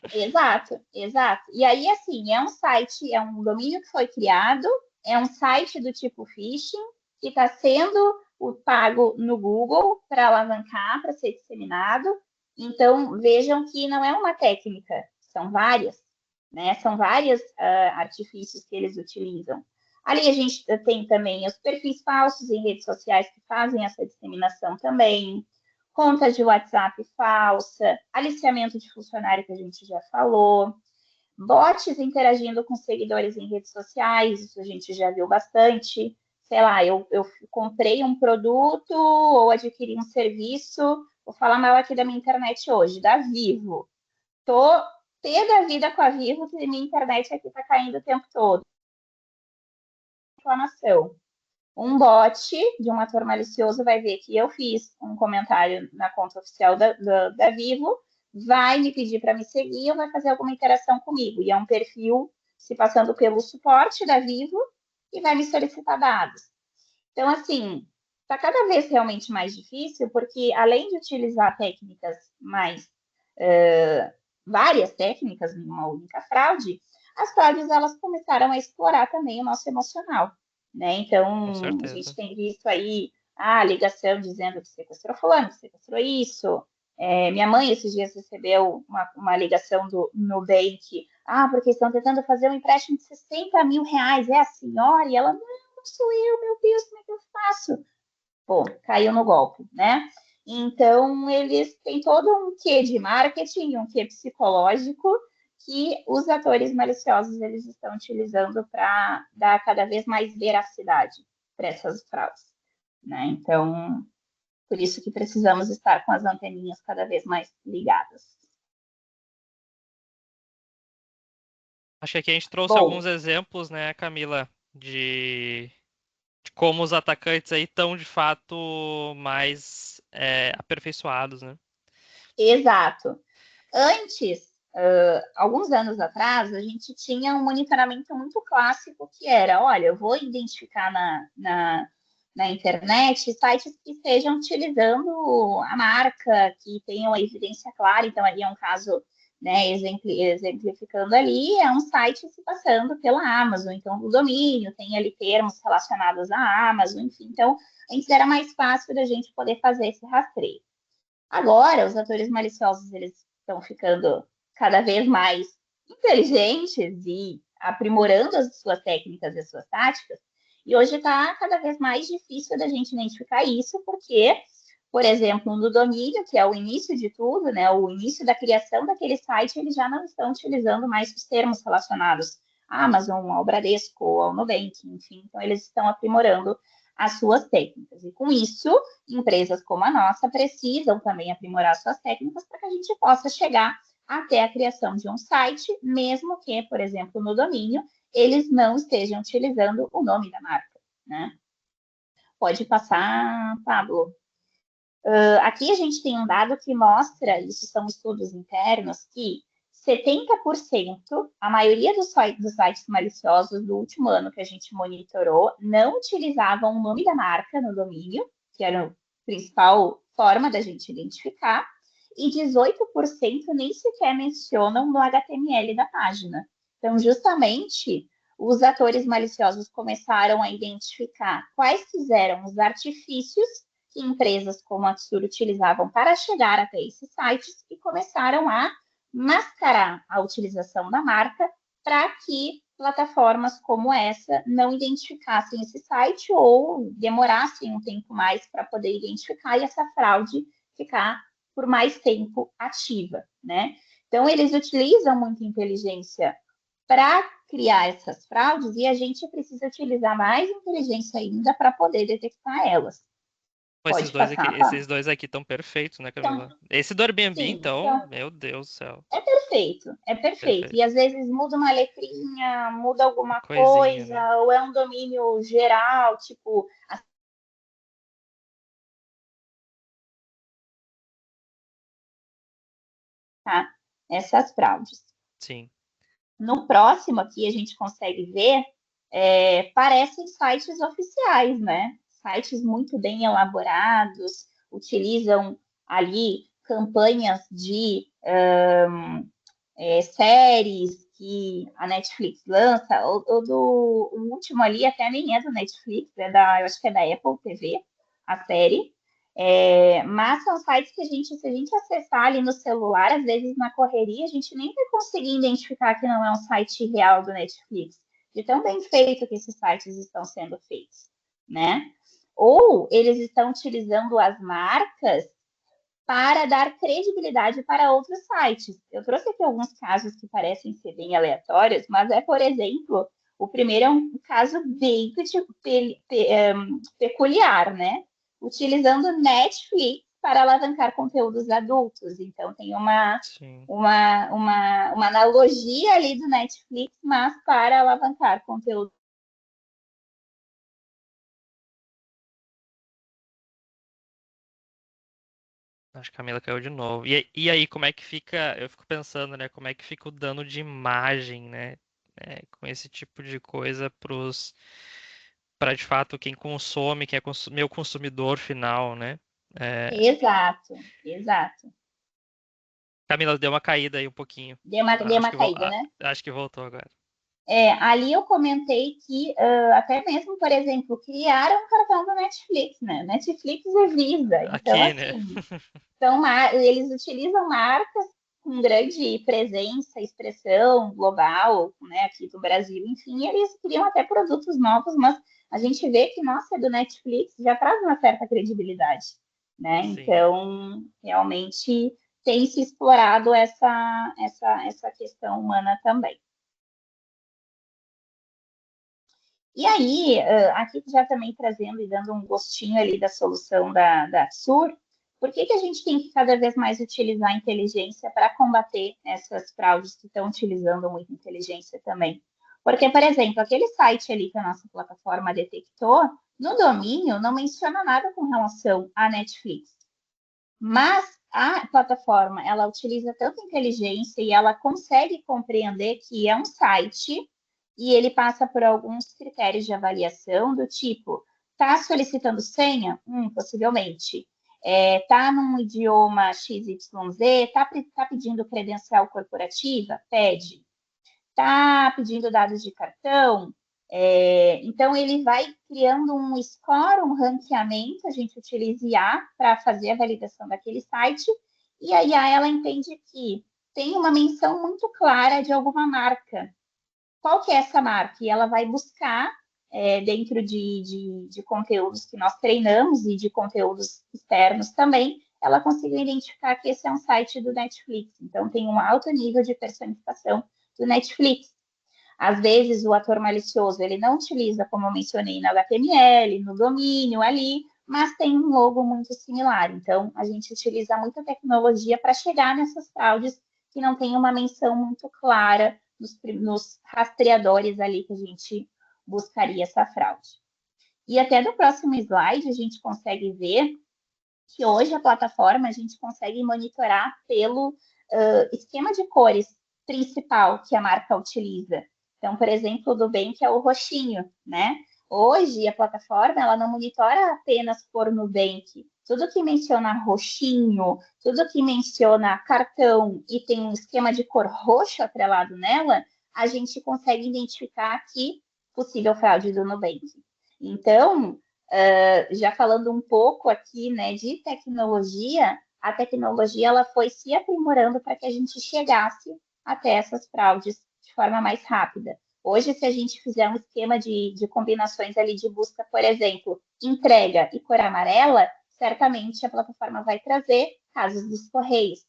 Então, exato, exato. E aí, assim, é um site, é um domínio que foi criado, é um site do tipo phishing, que está sendo pago no Google para alavancar, para ser disseminado. Então, vejam que não é uma técnica, são várias, né? São vários artifícios que eles utilizam. Ali a gente tem também os perfis falsos em redes sociais que fazem essa disseminação também, conta de WhatsApp falsa, aliciamento de funcionário que a gente já falou, bots interagindo com seguidores em redes sociais, isso a gente já viu bastante. Sei lá, eu comprei um produto ou adquiri um serviço, vou falar mal aqui da minha internet hoje, da Vivo. Tô pé da vida com a Vivo, que minha internet aqui tá caindo o tempo todo. Reclamação. Um bot de um ator malicioso vai ver que eu fiz um comentário na conta oficial da Vivo, vai me pedir para me seguir ou vai fazer alguma interação comigo. E é um perfil se passando pelo suporte da Vivo e vai me solicitar dados. Então, assim, está cada vez realmente mais difícil, porque além de utilizar técnicas mais, várias técnicas numa única fraude, as fraudes elas começaram a explorar também o nosso emocional, né? Então, Com a gente certeza. tem visto aí a ligação dizendo que sequestrou fulano, que sequestrou isso. Minha mãe esses dias recebeu uma ligação do Nubank, porque estão tentando fazer um empréstimo de 60 mil reais, é a senhora? E ela, não sou eu, meu Deus, como é que eu faço? Pô, caiu no golpe, né? Então, eles têm todo um quê de marketing, um quê psicológico, que os atores maliciosos eles estão utilizando para dar cada vez mais veracidade para essas fraudes, né? Então, por isso que precisamos estar com as anteninhas cada vez mais ligadas. Acho que aqui a gente trouxe alguns Bom, exemplos, né, Camila, de como os atacantes aí estão de fato mais aperfeiçoados, né? exato. Antes, alguns anos atrás, a gente tinha um monitoramento muito clássico que era, olha, eu vou identificar na internet sites que estejam utilizando a marca, que tenham a evidência clara, então ali é um caso, né, exemplificando ali, é um site se passando pela Amazon, então o domínio tem ali termos relacionados à Amazon, enfim, então antes era mais fácil da gente poder fazer esse rastreio. Agora, os atores maliciosos eles estão ficando cada vez mais inteligentes e aprimorando as suas técnicas e as suas táticas. E hoje está cada vez mais difícil da gente identificar isso, porque, por exemplo, no domínio, que é o início de tudo, né, o início da criação daquele site, eles já não estão utilizando mais os termos relacionados à Amazon, ao Bradesco, ao Nubank, enfim. Então, eles estão aprimorando as suas técnicas. E com isso, empresas como a nossa precisam também aprimorar suas técnicas para que a gente possa chegar até a criação de um site, mesmo que, por exemplo, no domínio, eles não estejam utilizando o nome da marca, né? Pode passar, Pablo. Aqui a gente tem um dado que mostra, isso são estudos internos, que 70%, a maioria dos sites maliciosos do último ano que a gente monitorou, não utilizavam o nome da marca no domínio, que era a principal forma da gente identificar, e 18% nem sequer mencionam no HTML da página. Então, justamente, os atores maliciosos começaram a identificar quais eram os artifícios que empresas como a Tsuru utilizavam para chegar até esses sites e começaram a mascarar a utilização da marca para que plataformas como essa não identificassem esse site ou demorassem um tempo mais para poder identificar e essa fraude ficar por mais tempo ativa, né? Então, eles utilizam muita inteligência para criar essas fraudes e a gente precisa utilizar mais inteligência ainda para poder detectar elas. Pô, Pode passar, esses Pablo. dois aqui estão perfeitos, né, Então, Camila? Esse do Airbnb, sim, então, então, meu Deus do céu, é perfeito, é perfeito. perfeito. E às vezes muda uma letrinha, muda Uma alguma coisinha, né? coisa, ou é um domínio geral, tipo, tá? Essas fraudes. Sim. No próximo aqui a gente consegue ver, parecem sites oficiais, né? Sites muito bem elaborados, utilizam ali campanhas de séries que a Netflix lança, o último ali até nem é do Netflix, eu acho que é da Apple TV, a série. Mas são sites que se a gente acessar ali no celular, às vezes na correria, a gente nem vai conseguir identificar que não é um site real do Netflix, de tão bem feito que esses sites estão sendo feitos, né? Ou eles estão utilizando as marcas para dar credibilidade para outros sites. Eu trouxe aqui alguns casos que parecem ser bem aleatórios, mas por exemplo, o primeiro é um caso bem peculiar, né? Utilizando Netflix para alavancar conteúdos adultos. Então, tem Sim. uma analogia ali do Netflix, mas para alavancar conteúdo. Acho que a Camila caiu de novo. E aí, como é que fica? Eu fico pensando, né? Como é que fica o dano de imagem, né? Com esse tipo de coisa para de fato quem consome, quem é meu consumidor final, né? É, Exato, exato. Camila deu uma caída aí um pouquinho. Deu Acho uma que, caída, né? acho que voltou agora. Ali eu comentei que até mesmo, por exemplo, criaram um cartão do Netflix, né? Netflix e Visa. Então, Aqui, né? assim, eles utilizam marcas com grande presença, expressão global, né, aqui do Brasil, enfim, eles criam até produtos novos, mas a gente vê que, nossa, do Netflix já traz uma certa credibilidade, né? Sim. Então, realmente tem se explorado essa questão humana também. E aí, aqui já também trazendo e dando um gostinho ali da solução da Sur, por que a gente tem que cada vez mais utilizar a inteligência para combater essas fraudes que estão utilizando muita inteligência também? Porque, por exemplo, aquele site ali que a nossa plataforma detectou, no domínio não menciona nada com relação à Netflix. Mas a plataforma, ela utiliza tanta inteligência e ela consegue compreender que é um site e ele passa por alguns critérios de avaliação do tipo, está solicitando senha? Possivelmente. Está num idioma XYZ? Está pedindo credencial corporativa? Pede. Está pedindo dados de cartão? Então, ele vai criando um score, um ranqueamento, a gente utiliza IA para fazer a validação daquele site, e a IA ela entende que tem uma menção muito clara de alguma marca. Qual que é essa marca? E ela vai buscar dentro de conteúdos que nós treinamos e de conteúdos externos também, ela conseguiu identificar que esse é um site do Netflix. Então, tem um alto nível de personificação do Netflix. Às vezes, o ator malicioso, ele não utiliza, como eu mencionei, no HTML, no domínio ali, mas tem um logo muito similar. Então, a gente utiliza muita tecnologia para chegar nessas fraudes que não tem uma menção muito clara nos rastreadores ali que a gente buscaria essa fraude. E até no próximo slide, a gente consegue ver que hoje a plataforma a gente consegue monitorar pelo esquema de cores principal que a marca utiliza. Então, por exemplo, o do Nubank é o roxinho, né? Hoje a plataforma ela não monitora apenas por Nubank. Tudo que menciona roxinho, tudo que menciona cartão e tem um esquema de cor roxo atrelado nela, a gente consegue identificar aqui possível fraude do Nubank. Então, já falando um pouco aqui, né, de tecnologia, a tecnologia ela foi se aprimorando para que a gente chegasse até essas fraudes de forma mais rápida. Hoje, se a gente fizer um esquema de combinações ali de busca, por exemplo, entrega e cor amarela, certamente a plataforma vai trazer casos dos correios.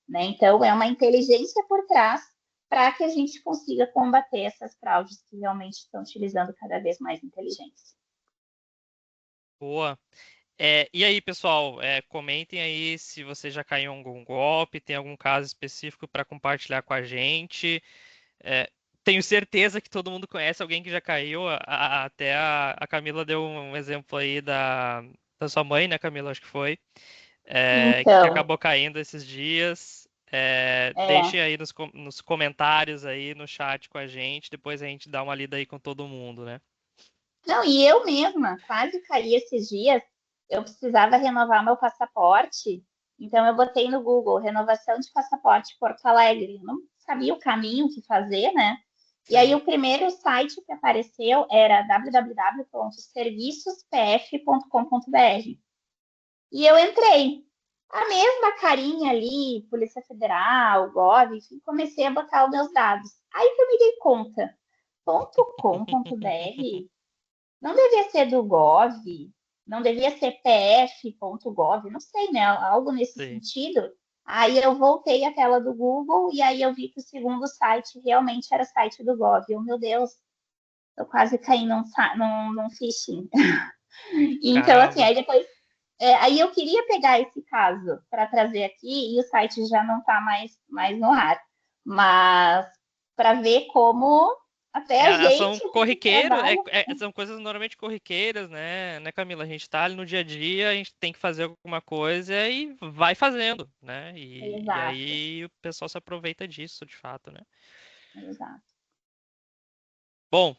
Né? Então, é uma inteligência por trás para que a gente consiga combater essas fraudes que realmente estão utilizando cada vez mais inteligência. Boa. E aí, pessoal, comentem aí se você já caiu em algum golpe, tem algum caso específico para compartilhar com a gente. Tenho certeza que todo mundo conhece alguém que já caiu. Até a Camila deu um exemplo aí da sua mãe, né, Camila? Acho que foi. Que Então, acabou caindo esses dias. é, Deixem aí nos comentários aí no chat com a gente. Depois a gente dá uma lida aí com todo mundo, né? não, e eu mesma quase caí esses dias. Eu precisava renovar meu passaporte, então eu botei no Google renovação de passaporte Porto Alegre. Eu não sabia o caminho que fazer, né? E aí Sim. o primeiro site que apareceu era www.serviçospf.com.br. E eu entrei. A mesma carinha ali, Polícia Federal, Gov, enfim, comecei a botar os meus dados. Aí que eu me dei conta. .com.br não devia ser do Gov, não devia ser pf.gov, não sei, né? Algo nesse Sim. sentido. Aí eu voltei à tela do Google e aí eu vi que o segundo site realmente era o site do Gov. Eu, meu Deus, eu quase caí num phishing. Então, assim, Caramba. aí depois. Aí eu queria pegar esse caso para trazer aqui e o site já não está mais no ar. Mas para ver como até a São gente que corriqueiros, trabalha. são coisas normalmente corriqueiras, né, Camila? A gente tá ali no dia a dia, a gente tem que fazer alguma coisa e vai fazendo, né? E Exato, aí o pessoal se aproveita disso, de fato, né? exato. Bom,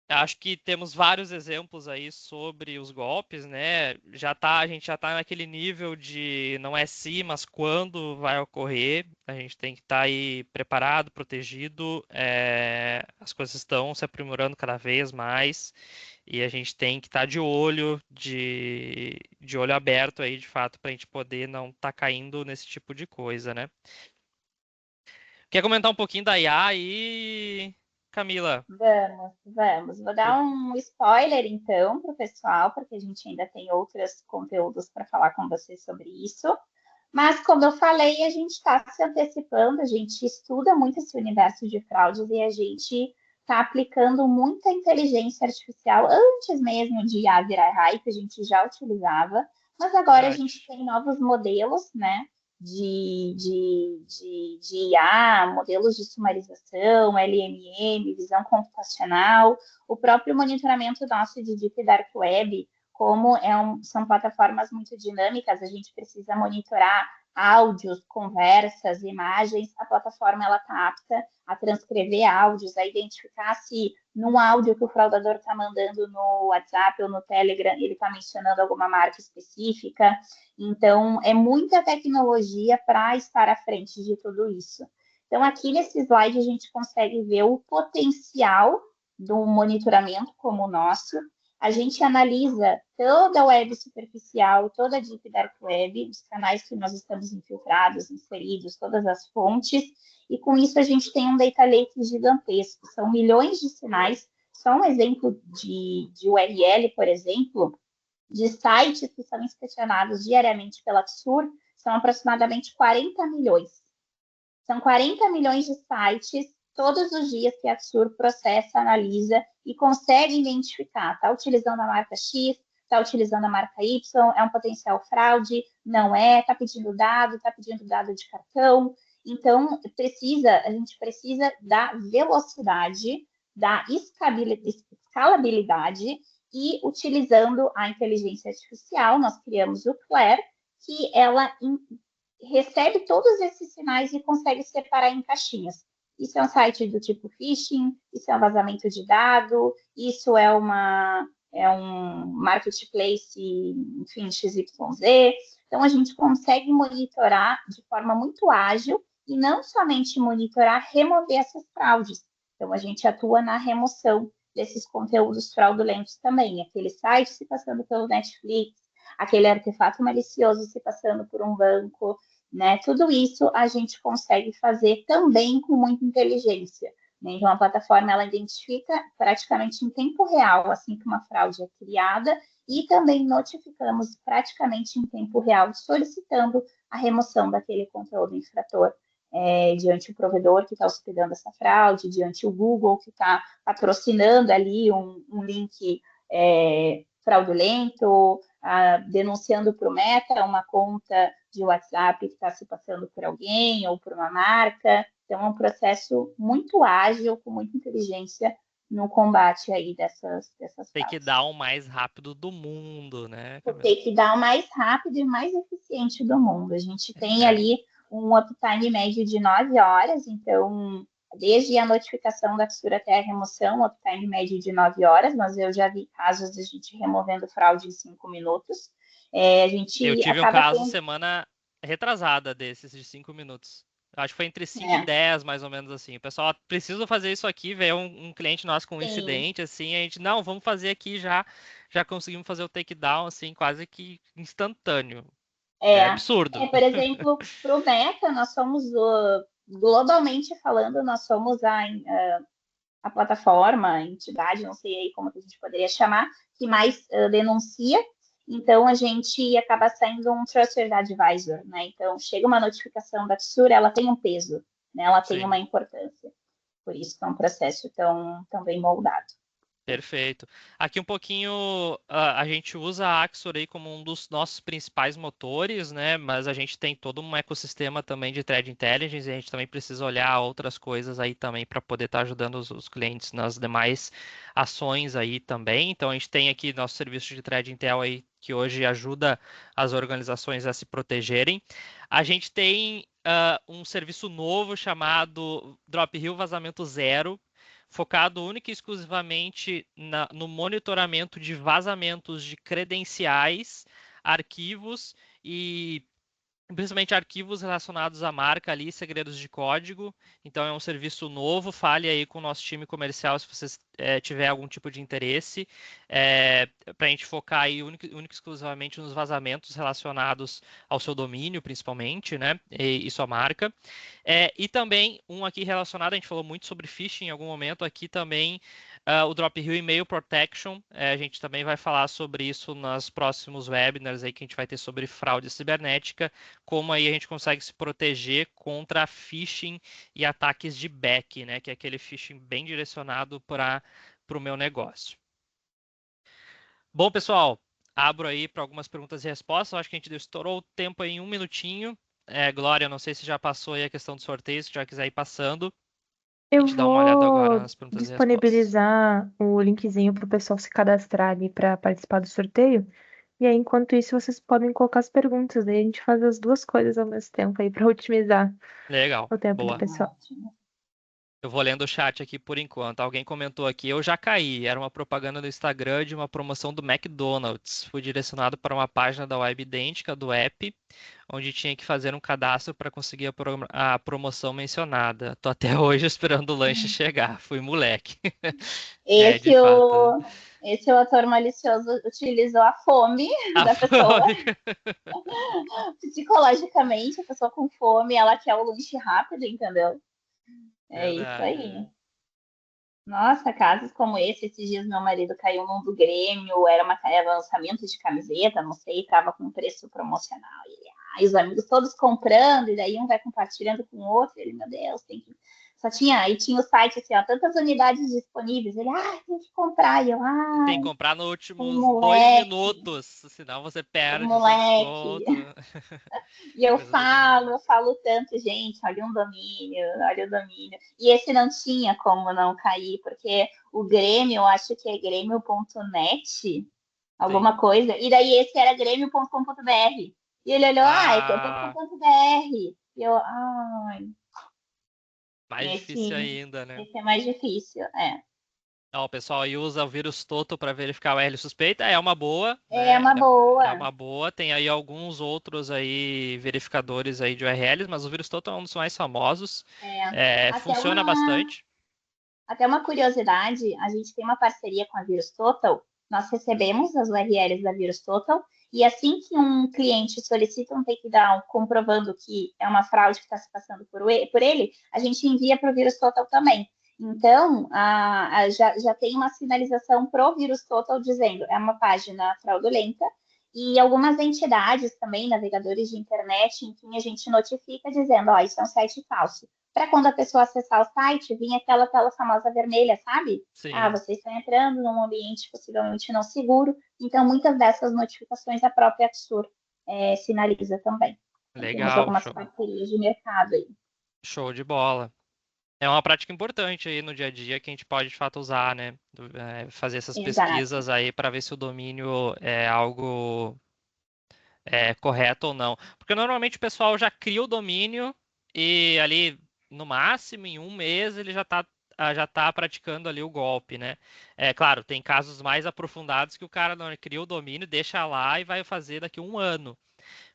acho que temos vários exemplos aí sobre os golpes, né? A gente já tá naquele nível de não é se, mas quando vai ocorrer. A gente tem que estar aí preparado, protegido. As coisas estão se aprimorando cada vez mais e a gente tem que estar de olho, de olho aberto aí, de fato, para a gente poder não estar caindo nesse tipo de coisa, né? Quer comentar um pouquinho da IA aí, Camila? Vamos, vamos. Vou dar um spoiler, então, para o pessoal, porque a gente ainda tem outros conteúdos para falar com vocês sobre isso. Mas, como eu falei, a gente está se antecipando, a gente estuda muito esse universo de fraudes e a gente está aplicando muita inteligência artificial antes mesmo de IA virar hype, a gente já utilizava, mas agora a Verdade. gente tem novos modelos, né? De IA, modelos de sumarização, LMM, visão computacional, o próprio monitoramento nosso de Deep Dark Web, como são plataformas muito dinâmicas, a gente precisa monitorar áudios, conversas, imagens, a plataforma ela está apta a transcrever áudios, a identificar se num áudio que o fraudador está mandando no WhatsApp ou no Telegram, ele está mencionando alguma marca específica. Então, é muita tecnologia para estar à frente de tudo isso. Então, aqui nesse slide a gente consegue ver o potencial do monitoramento como o nosso. A gente analisa toda a web superficial, toda a Deep Dark Web, os canais que nós estamos infiltrados, inseridos, todas as fontes, e com isso a gente tem um data lake gigantesco. São milhões de sinais. Só um exemplo de URL, por exemplo, de sites que são inspecionados diariamente pela TSUR, são aproximadamente 40 milhões. São 40 milhões de sites todos os dias que a TSUR processa, analisa e consegue identificar. Está utilizando a marca X, está utilizando a marca Y, é um potencial fraude, não é, está pedindo dado de cartão. Então, a gente precisa da velocidade, da escalabilidade e utilizando a inteligência artificial, nós criamos o Claire, que ela recebe todos esses sinais e consegue separar em caixinhas. Isso é um site do tipo phishing, isso é um vazamento de dado, isso é um marketplace, enfim, XYZ. Então, a gente consegue monitorar de forma muito ágil e não somente monitorar, remover essas fraudes. Então, a gente atua na remoção desses conteúdos fraudulentos também. Aquele site se passando pelo Netflix, aquele artefato malicioso se passando por um banco, né? Tudo isso a gente consegue fazer também com muita inteligência. Né? Então, a plataforma ela identifica praticamente em tempo real assim que uma fraude é criada e também notificamos praticamente em tempo real, solicitando a remoção daquele conteúdo infrator diante o provedor que está hospedando essa fraude, diante o Google que está patrocinando ali um link fraudulento, denunciando para o Meta uma conta de WhatsApp que está se passando por alguém ou por uma marca. Então, é um processo muito ágil, com muita inteligência no combate aí dessas Tem que fraudes. dar o mais rápido do mundo, né, O Camila? take down mais rápido e mais eficiente do mundo. A gente tem É. ali um uptime médio de 9 horas, então, desde a notificação da fissura até a remoção, uptime médio de 9 horas, mas eu já vi casos de gente removendo fraude em 5 minutos. A Eu gente tive um acaba caso tendo. semana retrasada desses de 5 minutos. Acho que foi entre 5 e É, 10, mais ou menos assim. O pessoal precisa fazer isso aqui, veio um cliente nosso com um sim. incidente, assim, a gente, não, vamos fazer aqui já. Já conseguimos fazer o takedown, assim, quase que instantâneo. É absurdo. Por exemplo, para o Meta, nós somos, globalmente falando, nós somos a plataforma, a entidade, não sei aí como que a gente poderia chamar, que mais denuncia. Então, a gente acaba sendo um Trusted Advisor, né? Então, chega uma notificação da TSUR, ela tem um peso, né? Ela tem Sim. uma importância. Por isso que é um processo tão bem moldado. Perfeito. Aqui um pouquinho, a gente usa a Axor aí como um dos nossos principais motores, né? Mas a gente tem todo um ecossistema também de Thread Intelligence e a gente também precisa olhar outras coisas aí também para poder estar ajudando os clientes nas demais ações aí também. Então a gente tem aqui nosso serviço de Thread Intel aí que hoje ajuda as organizações a se protegerem. A gente tem um serviço novo chamado Drop Hill Vazamento Zero, focado única e exclusivamente no monitoramento de vazamentos de credenciais, arquivos e principalmente arquivos relacionados à marca ali, segredos de código. Então é um serviço novo. Fale aí com o nosso time comercial se você tiver algum tipo de interesse, para a gente focar aí único e exclusivamente nos vazamentos relacionados ao seu domínio, principalmente, né? E sua marca. E também um aqui relacionado, a gente falou muito sobre phishing em algum momento, aqui também o Drop Hill Email Protection. A gente também vai falar sobre isso nos próximos webinars aí que a gente vai ter sobre fraude cibernética, como aí a gente consegue se proteger contra phishing e ataques de back, né? Que é aquele phishing bem direcionado para o meu negócio. Bom, pessoal, abro aí para algumas perguntas e respostas. Eu acho que a gente estourou o tempo aí em 1 minutinho. Glória, não sei se já passou aí a questão do sorteio, se já quiser ir passando. A Eu gente dá uma olhada agora vou nas perguntas e respostas. disponibilizar o linkzinho para o pessoal se cadastrar ali para participar do sorteio. E aí, enquanto isso, vocês podem colocar as perguntas. Daí a gente faz as duas coisas ao mesmo tempo aí para otimizar Legal, o tempo do boa. pessoal. Ótimo. Eu vou lendo o chat aqui por enquanto. Alguém comentou aqui, eu já caí. Era uma propaganda no Instagram de uma promoção do McDonald's. Fui direcionado para uma página da web idêntica do app, onde tinha que fazer um cadastro para conseguir a promoção mencionada. Tô até hoje esperando o lanche chegar. Fui moleque. De Esse fato. o, esse o ator malicioso utilizou a fome A da pessoa. fome. Psicologicamente, a pessoa com fome, ela quer o lanche rápido, entendeu? É isso Verdade. aí. Nossa, casos como esse, esses dias meu marido caiu num do Grêmio, era lançamento de camiseta, não sei, tava com preço promocional. E os amigos todos comprando, e daí um vai compartilhando com o outro, ele, meu Deus, tem que. Só tinha, aí tinha o site assim, ó, tantas unidades disponíveis. Ele, tem que comprar. E eu, Tem que comprar nos o últimos 2 moleque, minutos, senão você o perde o seu moleque. desconto. E eu Coisa do Grêmio. falo tanto, gente, olha o domínio. E esse não tinha como não cair, porque o Grêmio, eu acho que é grêmio.net, Sim. alguma coisa, e daí esse era grêmio.com.br. E ele olhou, é Ah, .com.br. E eu, mais difícil esse, ainda, né? esse é mais difícil, é. Ó, o pessoal aí usa o vírus Toto para verificar o URL suspeita. É uma boa, É né? uma É boa. uma boa. Tem aí alguns outros aí verificadores aí de URLs, mas o vírus Toto é um dos mais famosos. É. Até Funciona uma, bastante. Até uma curiosidade, a gente tem uma parceria com a Virus Total. Nós recebemos as URLs da Virus Total e assim que um cliente solicita um takedown comprovando que é uma fraude que está se passando por ele, a gente envia para o Virus Total também. Então, já tem uma sinalização para o Virus Total dizendo é uma página fraudulenta e algumas entidades também, navegadores de internet, enfim, a gente notifica dizendo, isso é um site falso para quando a pessoa acessar o site, vir aquela tela famosa vermelha, sabe? Sim. Você está entrando num ambiente possivelmente não seguro. Então, muitas dessas notificações a própria Axur sinaliza também. Então, temos Legal, algumas show. parcerias de mercado aí. Show de bola. É uma prática importante aí no dia a dia que a gente pode de fato usar, né? Fazer essas Exato. pesquisas aí para ver se o domínio é algo correto ou não. Porque normalmente o pessoal já cria o domínio e ali, no máximo, em 1 mês, ele já tá praticando ali o golpe, né? Claro, tem casos mais aprofundados que o cara não cria o domínio, deixa lá e vai fazer daqui a 1 ano.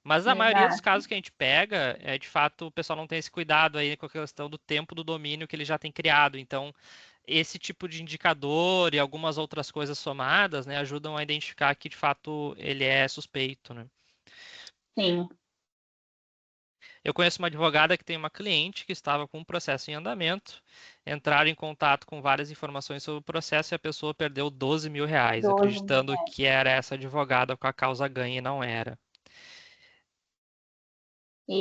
Mas a maioria dos Exato. casos que a gente pega, de fato, o pessoal não tem esse cuidado aí com a questão do tempo do domínio que ele já tem criado. Então, esse tipo de indicador e algumas outras coisas somadas, né, ajudam a identificar que, de fato, ele é suspeito, né? Sim. Eu conheço uma advogada que tem uma cliente que estava com um processo em andamento, entraram em contato com várias informações sobre o processo e a pessoa perdeu 12 mil reais, 12 mil acreditando reais. que era essa advogada com a causa ganha e não era.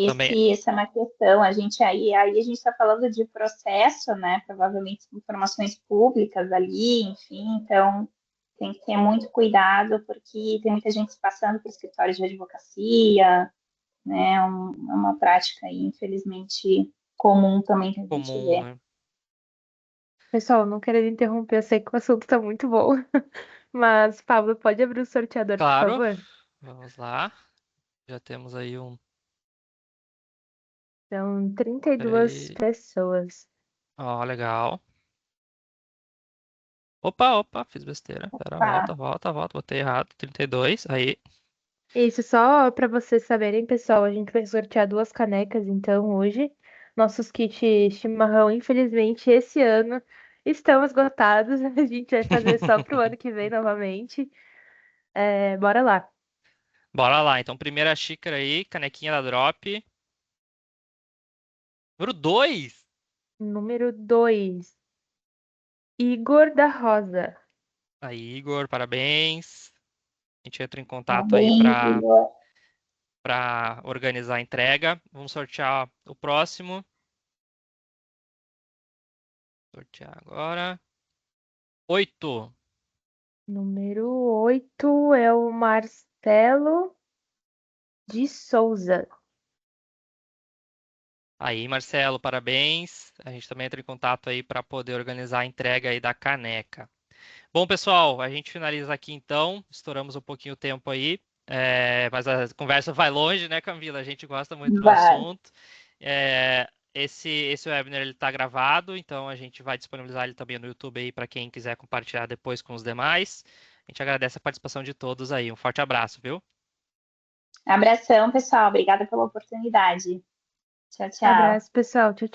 Também, Essa é uma questão. Aí a gente está falando de processo, né? Provavelmente informações públicas ali, enfim, então tem que ter muito cuidado, porque tem muita gente se passando por escritórios de advocacia, né? É uma prática aí, infelizmente, comum também que a gente comum, vê. né? Pessoal, não querendo interromper, eu sei que o assunto tá muito bom. Mas, Pablo, pode abrir o sorteador, por Claro, favor? vamos lá. Já temos aí um. São 32 Peraí. pessoas. Ó, legal. Opa, fiz besteira. Pera, Tá. volta. Botei errado. 32. Aí. Isso, só para vocês saberem, pessoal, a gente vai sortear 2 canecas, então, hoje. Nossos kits chimarrão, infelizmente, esse ano estão esgotados. A gente vai fazer só pro ano que vem novamente. Bora lá. Bora lá. Então, primeira xícara aí, canequinha da Drop. Número 2. Número 2, Igor da Rosa. Aí, Igor, parabéns. A gente entra em contato aí Parabéns, Igor. para organizar a entrega. Vamos sortear o próximo. Sortear agora. 8. Número 8 é o Marcelo de Souza. Aí, Marcelo, parabéns. A gente também entra em contato aí para poder organizar a entrega aí da caneca. Bom, pessoal, a gente finaliza aqui então. Estouramos um pouquinho o tempo aí. Mas a conversa vai longe, né, Camila? A gente gosta muito do Vai. assunto. Esse webinar ele está gravado, então a gente vai disponibilizar ele também no YouTube aí para quem quiser compartilhar depois com os demais. A gente agradece a participação de todos aí. Um forte abraço, viu? Abração, pessoal. Obrigada pela oportunidade. Tchau, tchau. Abraço, pessoal. Tchau, tchau.